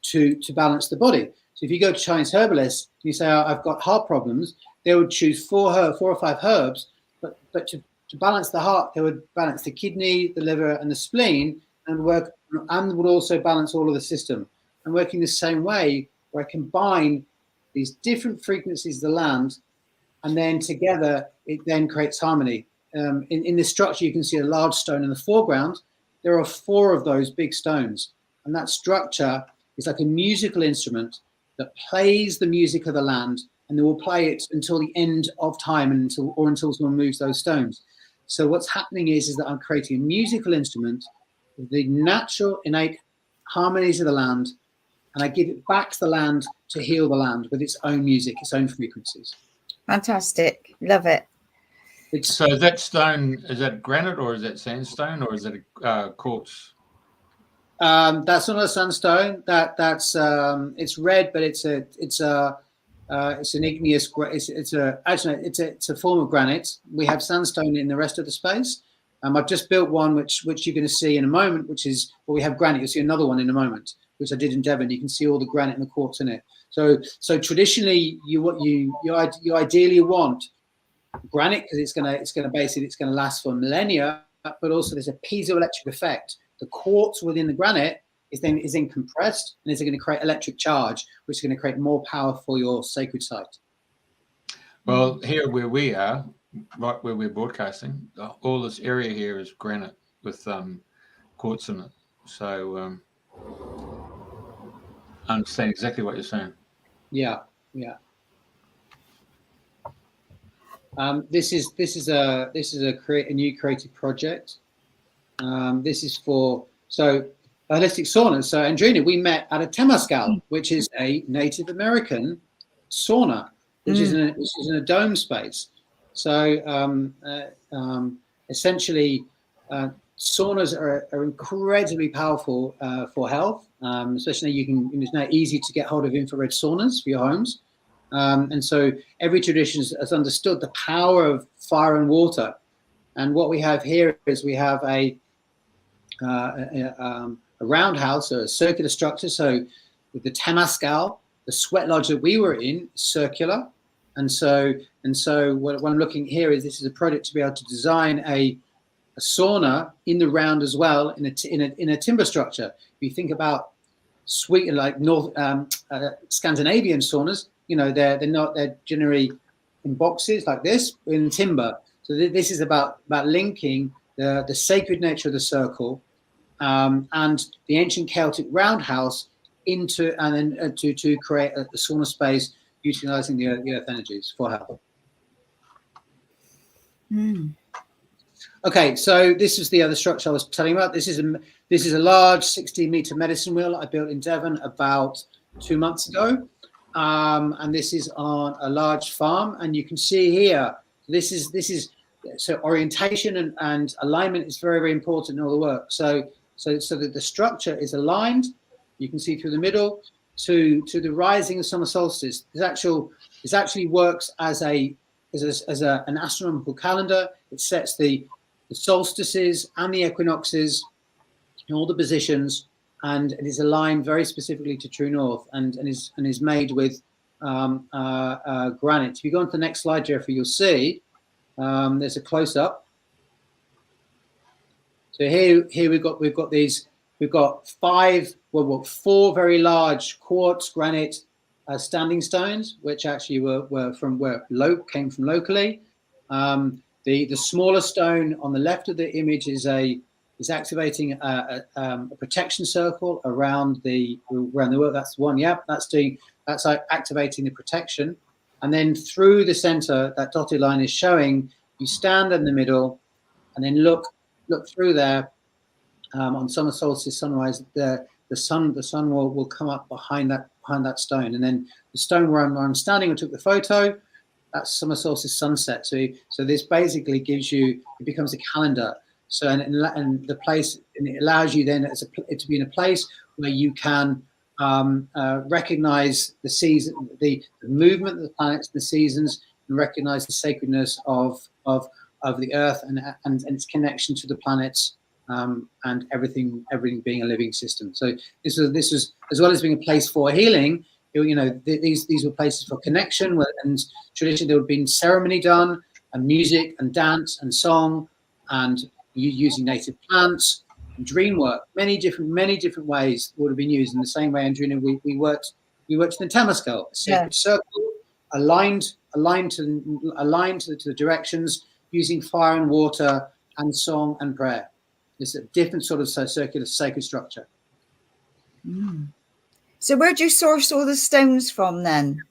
to balance the body. So if you go to Chinese herbalists, you say, I've got heart problems, they would choose 4 or 5 herbs, but to balance the heart, they would balance the kidney, the liver, and the spleen, and would also balance all of the system. And working the same way, where I combine these different frequencies of the land, and then together it then creates harmony. In this structure, you can see a large stone in the foreground. There are 4 of those big stones, and that structure is like a musical instrument that plays the music of the land, and they will play it until the end of time, and until someone moves those stones. So what's happening is that I'm creating a musical instrument with the natural, innate harmonies of the land, and I give it back to the land to heal the land with its own music, its own frequencies. Fantastic. Love it. So that stone, is that granite or is that sandstone or is it quartz? That's not a sandstone. That's it's red, but it's an igneous. It's a form of granite. We have sandstone in the rest of the space. I've just built one which you're going to see in a moment, which is we have granite. You'll see another one in a moment, which I did in Devon. You can see all the granite and the quartz in it. So traditionally, you ideally want granite because it's going to last for millennia. But also there's a piezoelectric effect. The quartz within the granite is then compressed and is going to create electric charge, which is going to create more power for your sacred site. Well, here where we are, right where we're broadcasting, all this area here is granite with quartz in it. So I understand exactly what you're saying. Yeah. This is a new creative project. This is for holistic saunas. So Andrena, we met at a Temazcal, which is a Native American sauna, which is in a dome space. So essentially, saunas are incredibly powerful for health. Especially it's now easy to get hold of infrared saunas for your homes. And so every tradition has understood the power of fire and water. And what we have here is we have a roundhouse, or a circular structure. So with the Temazcal, the sweat lodge that we were in, circular. And so what I'm looking here is this is a project to be able to design a sauna in the round as well in a timber structure. If you think about North Scandinavian saunas, they're generally in boxes like this in timber. So this is about linking the sacred nature of the circle and the ancient Celtic roundhouse to create a sauna space utilizing the earth energies for health. Okay, so this is the other structure I was telling you about. This is a large 16-meter medicine wheel I built in Devon about 2 months ago. And this is on a large farm, and you can see here, this is so orientation and alignment is very, very important in all the work. So that the structure is aligned, you can see through the middle to the rising of summer solstice. This actually works as an astronomical calendar. It sets the solstices and the equinoxes in all the positions, and it is aligned very specifically to true north, and is made with granite. If you go on to the next slide, Jeffrey, you'll see there's a close up. So here we've got these. We've got four very large quartz granite standing stones, which actually came from locally. The smaller stone on the left of the image is activating a protection circle around the world. That's one. Yep, that's activating the protection. And then through the center, that dotted line is showing you stand in the middle, and then look through there. On summer solstice sunrise, the sun will come up behind that stone, and then the stone where I'm standing, I took the photo. That's summer solstice sunset. So this basically gives you, it becomes a calendar. So and the place, and it allows you then to be in a place where you can recognize the season, the movement of the planets, the seasons, and recognize the sacredness of the Earth and its connection to the planets. And everything being a living system. So this was as well as being a place for healing. These were places for connection, and traditionally there would have been ceremony done, and music and dance and song, and using native plants and dream work. Many different ways would have been used. In the same way, Andrena, we worked in the Temescal, a sacred circle, aligned to the directions, using fire and water and song and prayer. It's a different sort of circular sacred structure. Mm. So where do you source all the stones from then?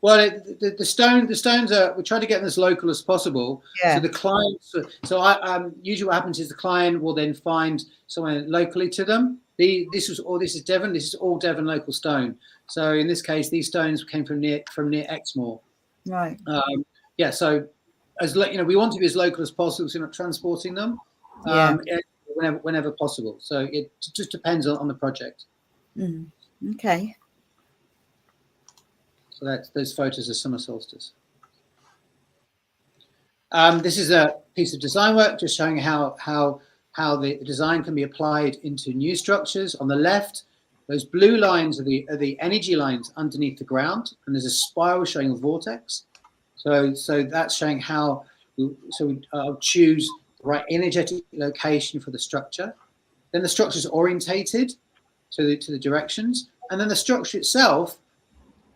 Well, the stones are, we try to get them as local as possible. Yeah. So the client, usually what happens is the client will then find somewhere locally to them. This is Devon. This is all Devon local stone. So in this case, these stones came from near Exmoor. Right. So we want to be as local as possible, so we're not transporting them. Whenever possible. So it just depends on the project. Mm. Okay. So those photos of summer solstice. This is a piece of design work just showing how the design can be applied into new structures. On the left, those blue lines are the energy lines underneath the ground, and there's a spiral showing a vortex. So that's showing how. I'll choose the right energetic location for the structure. Then the structure is orientated to the directions, and then the structure itself,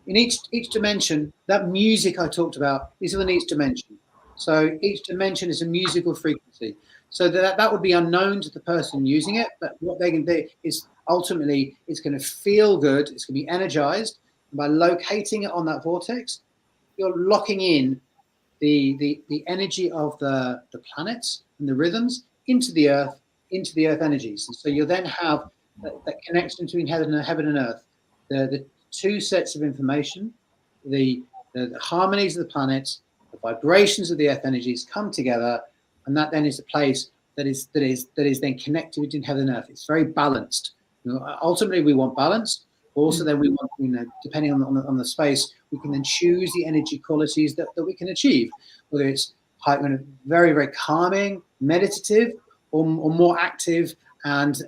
in each dimension, that music I talked about is in each dimension. So each dimension is a musical frequency. So that would be unknown to the person using it, but what they can do is ultimately it's going to feel good, it's going to be energized. And by locating it on that vortex, you're locking in the energy of the planets and the rhythms into the earth energies. And so you'll then have that connection between heaven and earth. The two sets of information, the harmonies of the planets, the vibrations of the earth energies come together, and that then is a place that is then connected between heaven and earth. It's very balanced. Ultimately, we want balance. Also, then we want, depending on the space, we can then choose the energy qualities that we can achieve, whether it's very, very calming, meditative, or more active and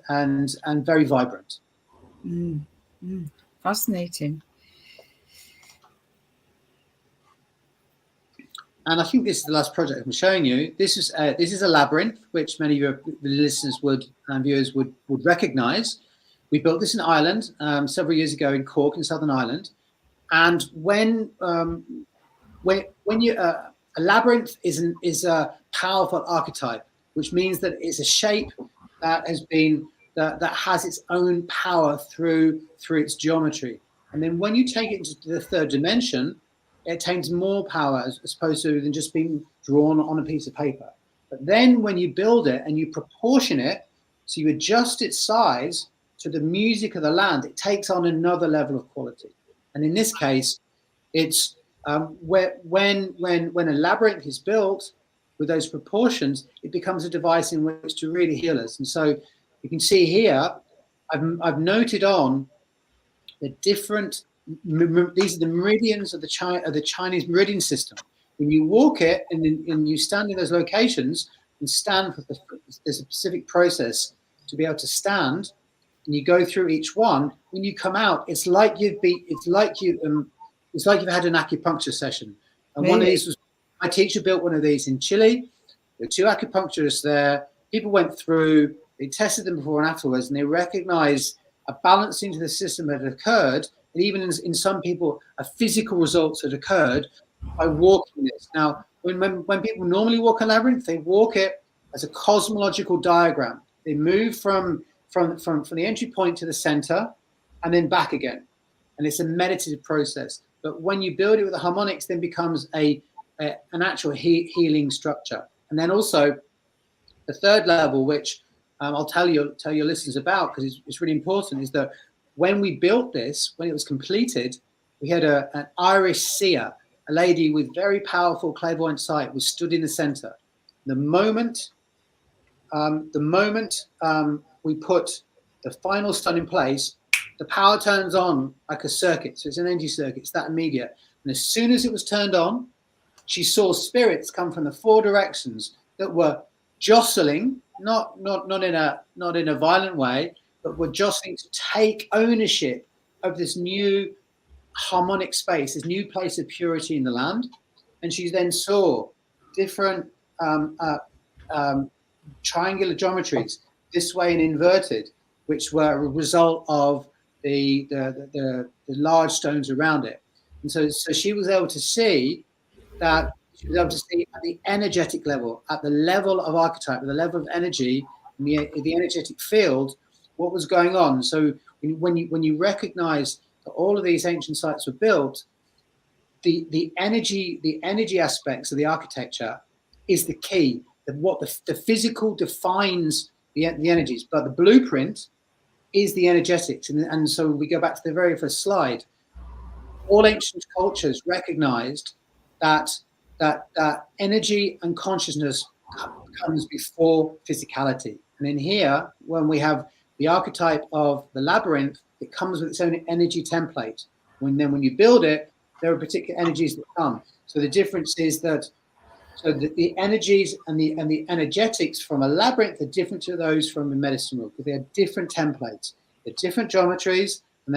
very vibrant. Fascinating. And I think this is the last project I'm showing you. This is a labyrinth, which many of your listeners and viewers would recognise. We built this in Ireland several years ago in Cork, in Southern Ireland. And when you a labyrinth is a powerful archetype, which means that it's a shape that has its own power through its geometry. And then when you take it into the third dimension, it attains more power as opposed to than just being drawn on a piece of paper. But then when you build it and you proportion it, so you adjust its size to the music of the land, it takes on another level of quality. And in this case, it's when a labyrinth is built with those proportions, it becomes a device in which to really heal us. And so you can see here, I've noted on the different. These are the meridians of the Chinese meridian system, when you walk it and you stand in those locations and stand for there's a specific process to be able to stand, and you go through each one. When you come out, it's like you've had an acupuncture session. And one of these was, my teacher built one of these in Chile. There were 2 acupuncturists there. People went through, they tested them before and afterwards, and they recognized a balancing to the system that had occurred, and even in some people, a physical results had occurred by walking this. Now, when people normally walk a labyrinth, they walk it as a cosmological diagram. They move from the entry point to the center and then back again. And it's a meditative process. But when you build it with the harmonics, then becomes an actual healing structure. And then also the third level, which I'll tell your listeners about, because it's really important, is that when we built this, when it was completed, we had an Irish seer, a lady with very powerful clairvoyant sight, was stood in the center. The moment we put the final stone in place, the power turns on like a circuit. So it's an energy circuit. It's that immediate. And as soon as it was turned on, she saw spirits come from the 4 directions that were jostling, not in a violent way, but were jostling to take ownership of this new harmonic space, this new place of purity in the land. And she then saw different triangular geometries, this way and inverted, which were a result of the large stones around it. And so she was able to see that. She was able to see at the energetic level, at the level of archetype, at the level of energy, the energetic field, what was going on. So when you recognize that all of these ancient sites were built, the energy aspects of the architecture is the key. The physical defines the energies, but the blueprint is the energetics. And so we go back to the very first slide. All ancient cultures recognized that energy and consciousness comes before physicality. And in here, when we have the archetype of the labyrinth, it comes with its own energy template. When you build it, there are particular energies that come. So the difference is that the energies and the energetics from a labyrinth are different to those from a medicine wheel, because they are different templates, they're different geometries, and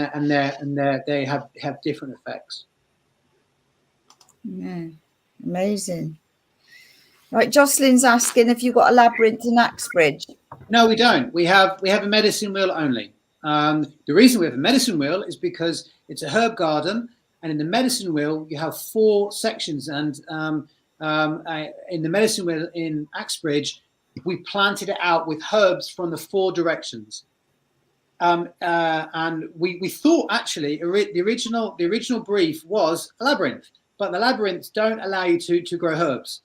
they have different effects. Yeah, amazing. Right, Jocelyn's asking if you've got a labyrinth in Axbridge. No, we don't. We have a medicine wheel only. The reason we have a medicine wheel is because it's a herb garden, and in the medicine wheel you have 4 sections. And in the medicine wheel in Axbridge, we planted it out with herbs from the 4 directions. And we thought actually the original brief was a labyrinth, but the labyrinths don't allow you to grow herbs,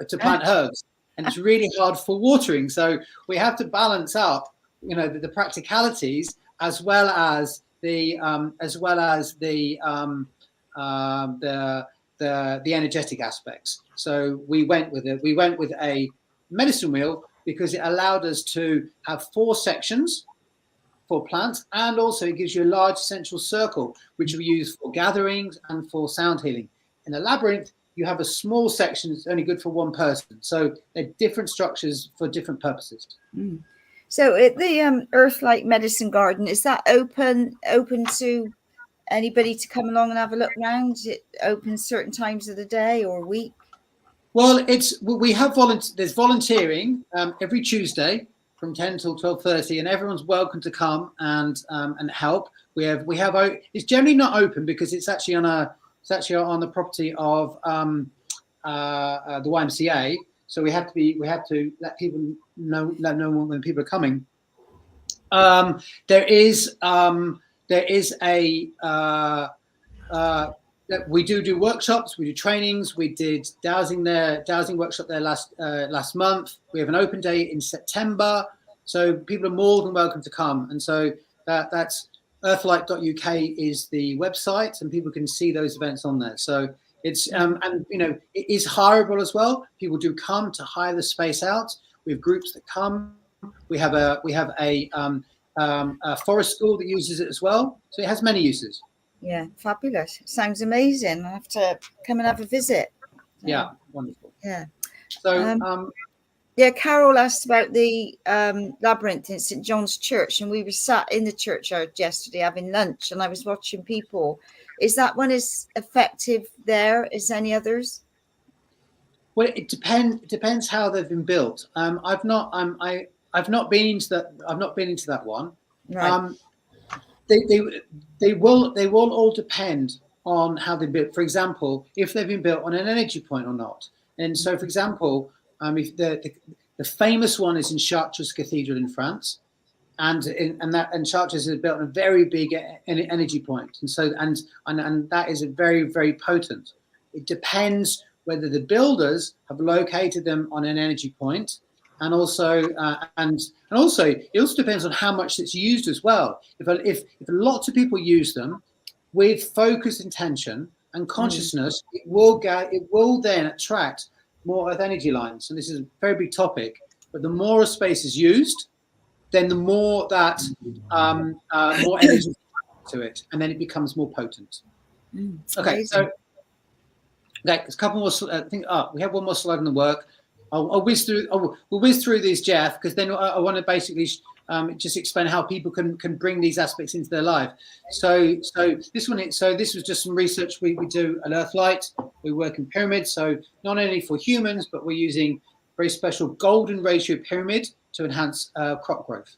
to plant herbs, and it's really hard for watering. So we have to balance up, the practicalities as well as the energetic aspects. So we went with a medicine wheel because it allowed us to have 4 sections for plants, and also it gives you a large central circle, which we use for gatherings and for sound healing. In a labyrinth, you have a small section that's only good for 1 person. So they're different structures for different purposes. Mm. So at the Earthlight Medicine Garden, is that open to anybody to come along and have a look round? Is it open certain times of the day or week? Well, we have there's volunteering every Tuesday from 10 till 12:30, and everyone's welcome to come and help. We have it's generally not open because it's actually on the property of the YMCA. So we have to let people know when people are coming. We do workshops, we do trainings. We did dowsing workshop there last month. We have an open day in September, so people are more than welcome to come. And so that's earthlight.uk is the website, and people can see those events on there. So it's it is hireable as well. People do come to hire the space out. We have groups that come. We have a forest school that uses it as well. So it has many uses. Yeah, fabulous. Sounds amazing. I have to come and have a visit. Yeah, wonderful. Yeah. So, yeah, Carol asked about the labyrinth in St. John's Church, and we were sat in the churchyard yesterday having lunch, and I was watching people. Is that one as effective there as any others? well, it depends how they've been built. I've not been into that. I've not been into that one. Right. They will all depend on how they're built. For example, if they've been built on an energy point or not. And so, for example, if the famous one is in Chartres Cathedral in France, and Chartres is built on a very big energy point, and so and that is a very, very potent. It depends whether the builders have located them on an energy point, and also it also depends on how much it's used as well. If lots of people use them with focused intention and consciousness, it will then attract more earth energy lines. And this is a very big topic, but the more a space is used, then the more that more energy to it, and then it becomes more potent. Okay, amazing. so okay, a couple more. I think we have one more slide in the work. I'll whiz through. We'll whiz through these, Jeff, because then I want to basically just explain how people can bring these aspects into their life. So this one. So this was just some research we do at Earthlight. We work in pyramids. So not only for humans, but we're using very special golden ratio pyramid to enhance crop growth,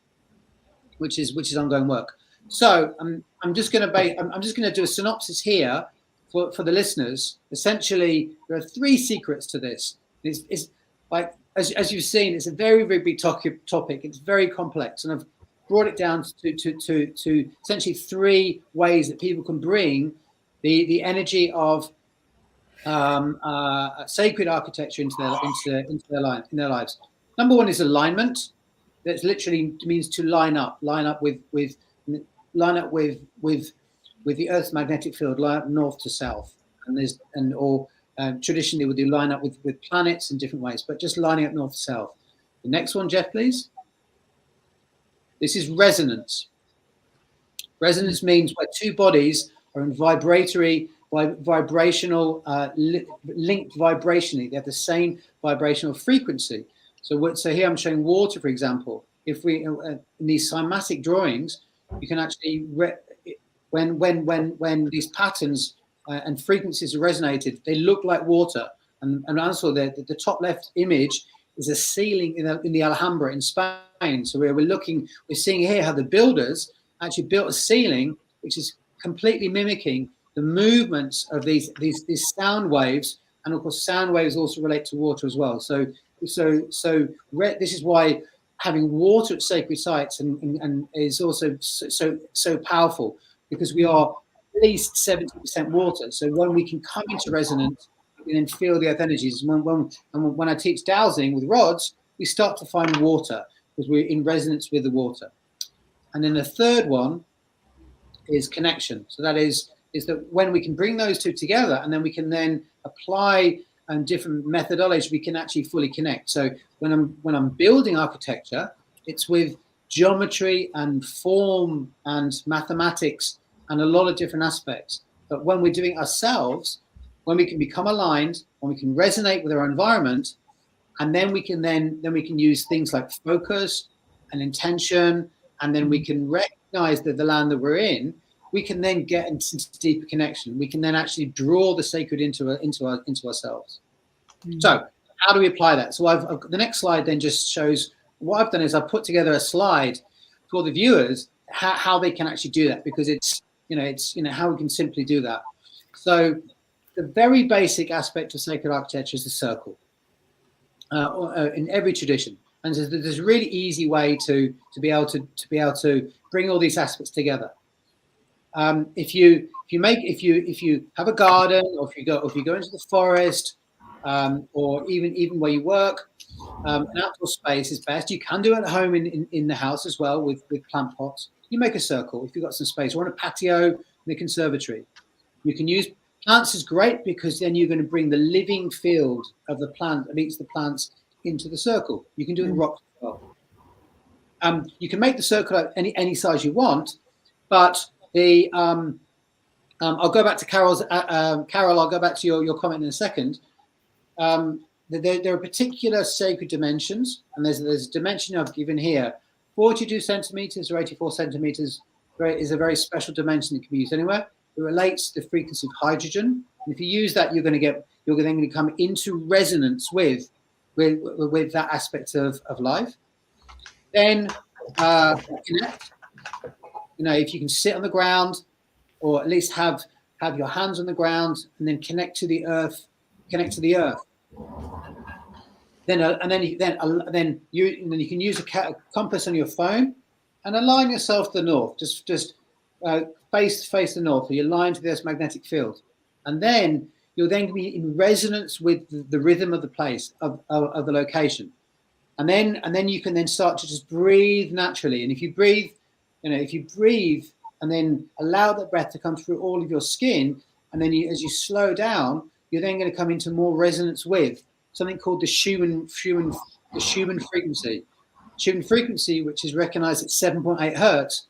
which is ongoing work. So I'm just going to do a synopsis here for the listeners. Essentially, there are 3 secrets to this. It's like as you've seen, it's a very, very big topic. It's very complex, and I've brought it down to essentially 3 ways that people can bring the energy of sacred architecture into their lives. Number 1 is alignment. That literally means to line up with the Earth's magnetic field, line up north to south, traditionally we do line up with planets in different ways, but just lining up north to south. The next one, Jeff, please. This is resonance. Resonance means where 2 bodies are in vibrational linked vibrationally. They have the same vibrational frequency. So here I'm showing water, for example. If we in these cymatic drawings, you can actually when these patterns and frequencies are resonated, they look like water. And also the top left image is a ceiling in the Alhambra in Spain. So we're seeing here how the builders actually built a ceiling which is completely mimicking the movements of these sound waves, and of course sound waves also relate to water as well. So this is why having water at sacred sites and is also so powerful, because we are at least 70% water. So when we can come into resonance, we can then feel the earth energies. When I teach dowsing with rods, we start to find water because we're in resonance with the water. And then the third one is connection. So that is that when we can bring those 2 together, and then we can then apply different methodologies, we can actually fully connect. So when I'm building architecture, it's with geometry and form and mathematics and a lot of different aspects. But when we're doing it ourselves, when we can become aligned, when we can resonate with our environment, and then we can use things like focus and intention, and then we can recognize the land that we're in. We can then get into deeper connection. We can then actually draw the sacred into ourselves. So how do we apply that? So the next slide then just shows what I've done is I've put together a slide for the viewers how they can actually do that, because it's how we can simply do that. So the very basic aspect of sacred architecture is the circle in every tradition, and there's a really easy way to be able to bring all these aspects together. If you have a garden, or if you go into the forest, or even where you work, an outdoor space is best. You can do it at home in the house as well with plant pots. You make a circle if you've got some space, or on a patio in the conservatory. You can use plants is great, because then you're going to bring the living field of the plant and each of the plants into the circle. You can do it in rocks as well. You can make the circle any size you want, but I'll go back to Carol's. Carol, I'll go back to your comment in a second. there are particular sacred dimensions, and there's a dimension I've given here. 42 centimeters or 84 centimeters is a very special dimension that can be used anywhere. It relates to the frequency of hydrogen. And if you use that, you're then going to come into resonance with that aspect of life. Then connect. If you can sit on the ground, or at least have your hands on the ground, and then connect to the earth. Then you can use a compass on your phone and align yourself to the north. Just face the north. So you're aligned to this magnetic field, and then you'll then be in resonance with the rhythm of the place of the location, and then you can then start to just breathe naturally. And if you breathe and then allow the breath to come through all of your skin, and then as you slow down, you're then going to come into more resonance with something called the Schumann frequency. Schumann frequency, which is recognized at 7.8 hertz,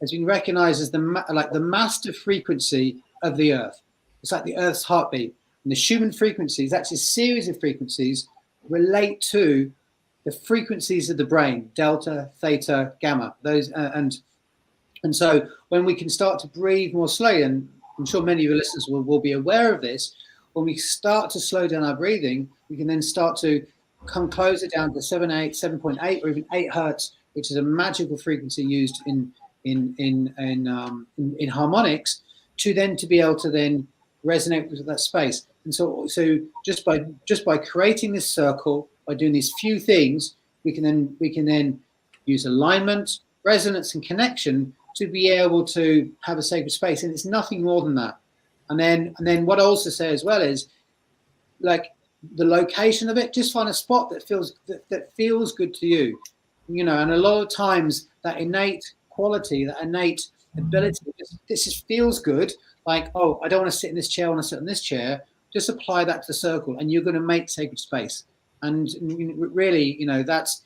has been recognized as the master frequency of the Earth. It's like the Earth's heartbeat. And the Schumann frequency is actually a series of frequencies relate to the frequencies of the brain: delta, theta, gamma. Those and so when we can start to breathe more slowly, and I'm sure many of your listeners will be aware of this, when we start to slow down our breathing, we can then start to come closer down to 7.8, or even 8 hertz, which is a magical frequency used in harmonics, to be able to then resonate with that space. And so just by creating this circle, by doing these few things, we can then use alignment, resonance, and connection to be able to have a sacred space. And it's nothing more than that. And then what I also say as well is, like, the location of it, just find a spot that feels good to you, and a lot of times that innate quality, that innate ability, this just feels good. Like, oh, I don't want to sit in this chair, I want to sit in this chair. Just apply that to the circle, and you're going to make sacred space. And really, that's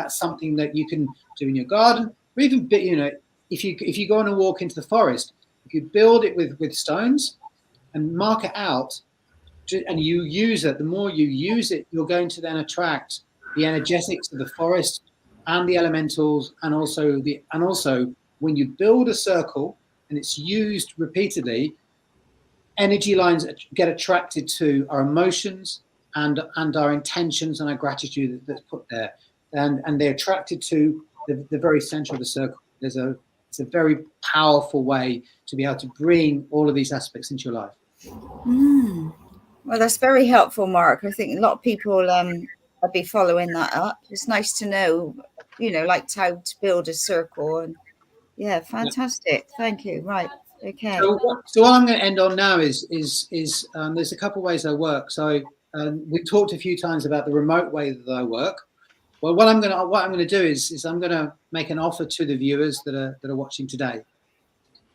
something that you can do in your garden, or even, if you go on a walk into the forest, if you build it with stones and mark it out, and you use it, the more you use it, you're going to then attract the energetics of the forest and the elementals, and also when you build a circle and it's used repeatedly, energy lines get attracted to our emotions and our intentions and our gratitude that's put there, and they're attracted to the very center of the circle. It's a very powerful way to be able to bring all of these aspects into your life. Well, that's very helpful, Mark. I think a lot of people will be following that up. It's nice to know, like how to build a circle. And yeah, fantastic. Yeah. Thank you. Right. Okay. So what I'm going to end on now is there's a couple of ways I work. So we've talked a few times about the remote way that I work. Well, what I'm going to do is I'm going to make an offer to the viewers that are watching today.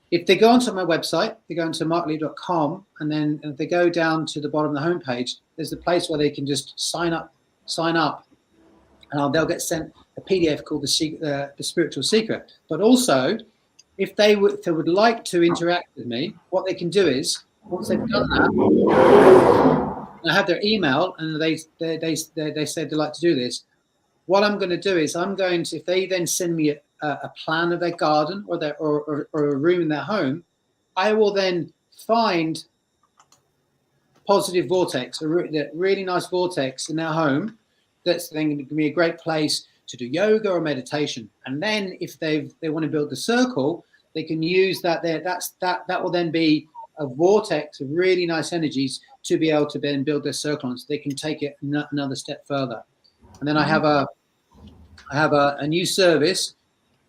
If they go onto my website, they go into markleib.com, and then if they go down to the bottom of the homepage, there's a place where they can just sign up, and they'll get sent a PDF called the Spiritual Secret. But also, if they would like to interact with me, what they can do is, once they've done that, I have their email, and they said they'd like to do this. What I'm going to do is if they then send me a plan of their garden or a room in their home, I will then find a positive vortex, a really nice vortex in their home. That's then going to be a great place to do yoga or meditation. And then if they want to build the circle, they can use that there. That will then be a vortex of really nice energies to be able to then build their circle on, so they can take it another step further. And then I have a new service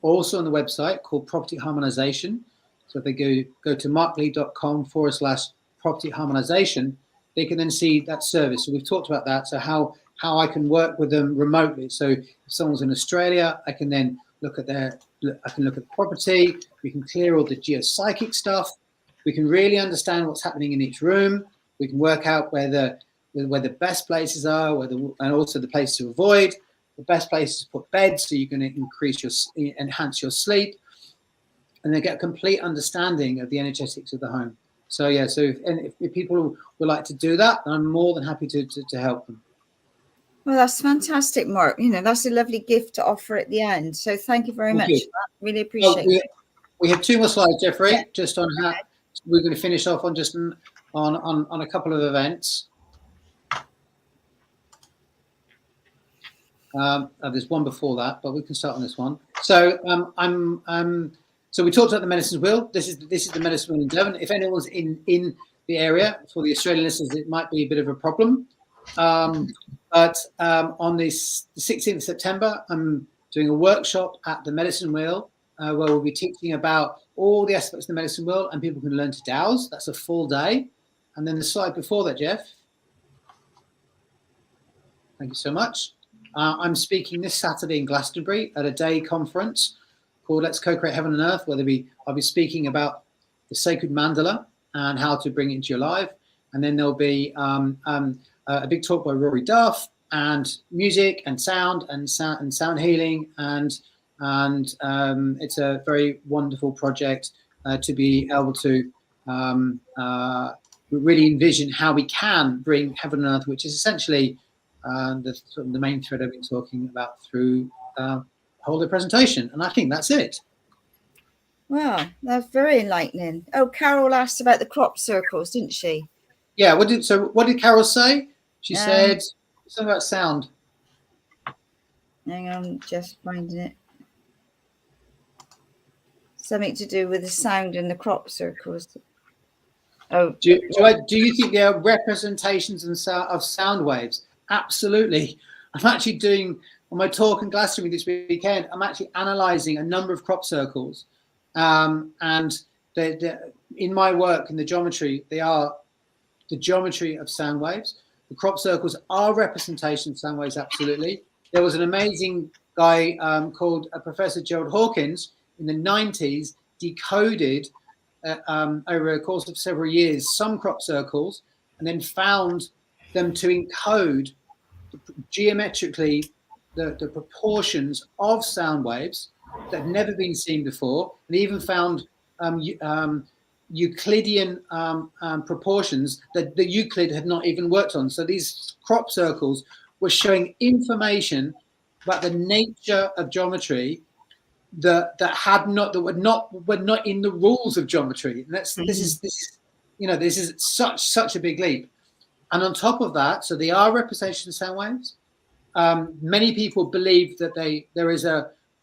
also on the website called Property Harmonization. So if they go to markleib.com/property harmonization, they can then see that service. So we've talked about that. So how I can work with them remotely. So if someone's in Australia, I can then look at the property. We can clear all the geopsychic stuff. We can really understand what's happening in each room. We can work out where the best places are, and also the place to avoid. The best place to put beds, so you can enhance your sleep, and then get a complete understanding of the energetics of the home. So yeah, so if people would like to do that, I'm more than happy to help them. Well, that's fantastic, Mark. You know, that's a lovely gift to offer at the end. So thank you very much for that. Really appreciate it. We have 2 more slides, Jeffrey, Yeah. just on how we're going to finish off on just on a couple of events. There's one before that, but we can start on this one. So so we talked about the medicine wheel. This is the medicine wheel in Devon. If anyone's in the area, for the Australian listeners, it might be a bit of a problem. But on the 16th of September, I'm doing a workshop at the medicine wheel where we'll be teaching about all the aspects of the medicine wheel, and people can learn to dowse. That's a full day. And then the slide before that, Jeff. Thank you so much. I'm speaking this Saturday in Glastonbury at a day conference called Let's Co-Create Heaven and Earth, where I'll be speaking about the sacred mandala and how to bring it into your life. And then there'll be a big talk by Rory Duff, and music and sound healing, and it's a very wonderful project to be able to really envision how we can bring heaven and earth, which is essentially the main thread I've been talking about through the whole of the presentation. And I think that's it. Wow, that's very enlightening. Oh, Carol asked about the crop circles, didn't she? Yeah. What did Carol say? She said something about sound. Hang on, just finding it. Something to do with the sound in the crop circles. Oh, do you think they are representations of sound waves? Absolutely. I'm actually doing, on my talk in Glastonbury this weekend, I'm actually analysing a number of crop circles, and in my work in the geometry, they are the geometry of sound waves. The crop circles are representation of sound waves, absolutely. There was an amazing guy called Professor Gerald Hawkins in the 90s, decoded over a course of several years some crop circles, and then found them to encode geometrically the proportions of sound waves that had never been seen before, and even found Euclidean proportions that Euclid had not even worked on. So these crop circles were showing information about the nature of geometry that were not in the rules of geometry. And this is such a big leap. And on top of that, so they are representations of sound waves. Many people believe that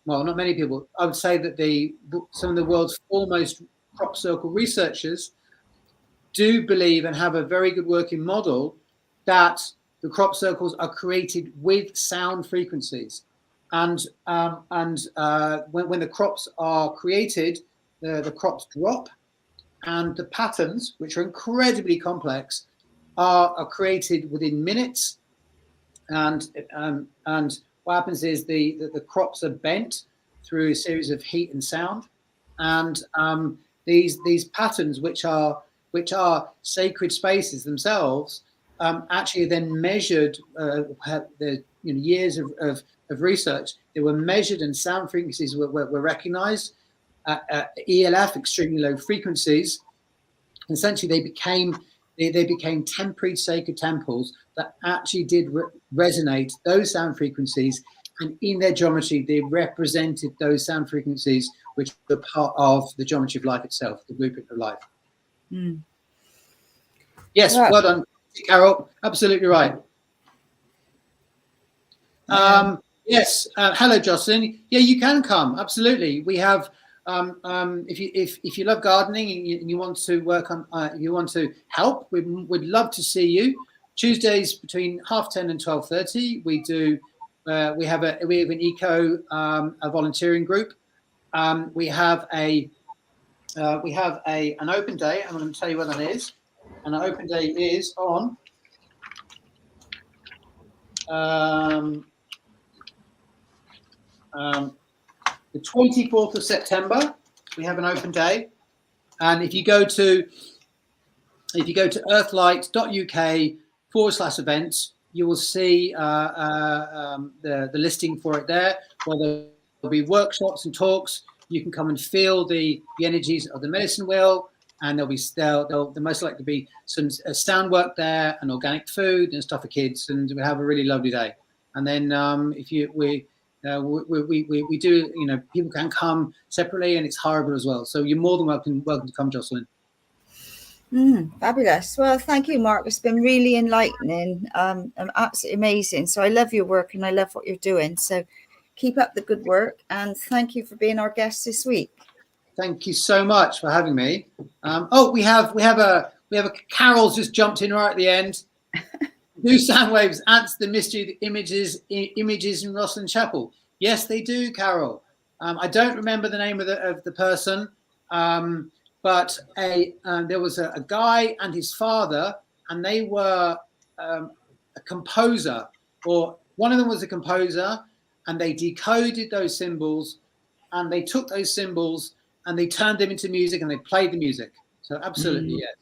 not many people. I would say that some of the world's foremost crop circle researchers do believe and have a very good working model that the crop circles are created with sound frequencies, and when the crops are created, the crops drop, and the patterns, which are incredibly complex, are created within minutes, and what happens is the crops are bent through a series of heat and sound, and these patterns, which are sacred spaces themselves, actually then measured. The years of research, they were measured, and sound frequencies were recognized at ELF, extremely low frequencies. And essentially, they became temporary sacred temples that actually did resonate those sound frequencies, and in their geometry, they represented those sound frequencies, which were part of the geometry of life itself, the blueprint of life. Mm. Yes, well done, Carol. Absolutely right. Yes. Hello, Jocelyn. Yeah, you can come. Absolutely. We have. If you love gardening and you want to work on, you want to help, we'd love to see you. Tuesdays between 10:30 and 12:30. We have an eco a volunteering group. We have an open day. I'm going to tell you when that is. And our open day is on the 24th of September. We have an open day, and if you go to earthlight.uk/events, you will see the listing for it there, where there'll be workshops and talks. You can come and feel the energies of the medicine wheel. and there'll most likely be some sound work there and organic food and stuff for kids, and we have a really lovely day. And then we do, people can come separately, and it's horrible as well. So you're more than welcome to come, Jocelyn. Fabulous. Well, thank you, Mark. It's been really enlightening, absolutely amazing. So I love your work and I love what you're doing. So keep up the good work, and thank you for being our guest this week. Thank you so much for having me. We have a Carol's just jumped in right at the end. Do sound waves answer the mystery of the images in Rosslyn Chapel? Yes, they do, Carol. I don't remember the name of the person, but there was a guy and his father, and they were a composer, or one of them was a composer, and they decoded those symbols, and they took those symbols and they turned them into music, and they played the music. So absolutely, yes.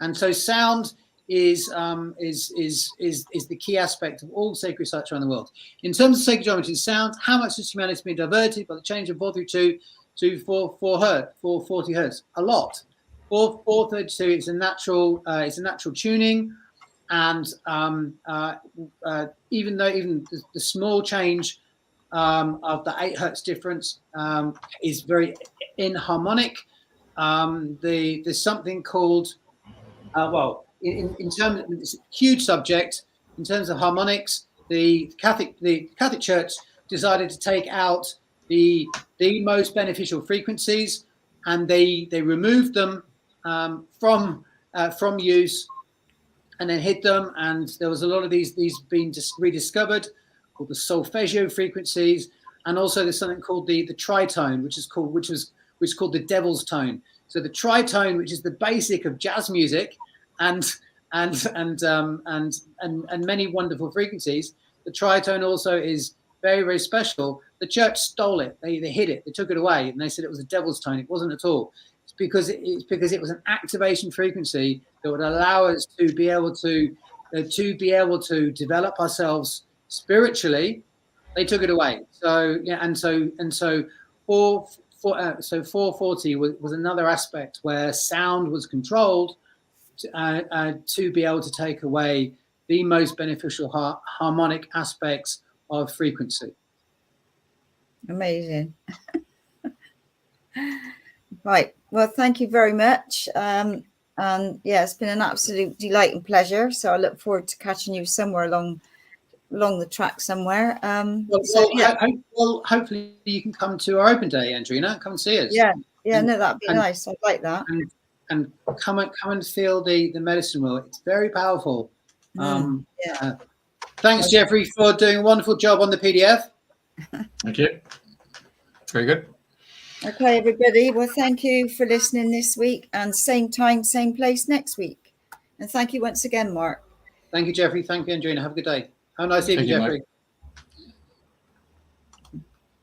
And so sound is the key aspect of all sacred sites around the world. In terms of sacred geometry, sound, how much has humanity been diverted by the change of 432 to 440 hertz? A lot. 432 is a natural tuning, and even the small change of the 8 hertz difference is very inharmonic. There's something called in terms of, it's a huge subject. In terms of harmonics, the Catholic Church decided to take out the most beneficial frequencies, and they removed them from use, and then hid them. And there was a lot of these being just rediscovered, called the solfeggio frequencies, and also there's something called the tritone, which is called the devil's tone. So the tritone, which is the basic of jazz music, and many wonderful frequencies. The tritone also is very, very special. The church stole it. They hid it. They took it away, and they said it was a devil's tone. It wasn't at all. It's because it was an activation frequency that would allow us to be able to develop ourselves spiritually. They took it away. So yeah, and so 440 was another aspect where sound was controlled to be able to take away the most beneficial harmonic aspects of frequency. Amazing. Right. Well, thank you very much. And yeah, it's been an absolute delight and pleasure. So I look forward to catching you somewhere along the track somewhere. Hopefully you can come to our open day, Andrena. Come and see us. Yeah, no, that'd be nice. I'd like that. And come and feel the medicine wheel. It's very powerful. Thanks, Jeffrey, for doing a wonderful job on the PDF. Thank you. Very good. Okay, everybody. Well, thank you for listening this week, and same time, same place next week. And thank you once again, Mark. Thank you, Jeffrey. Thank you, Andrena. Have a good day. Have a nice evening, Jeffrey.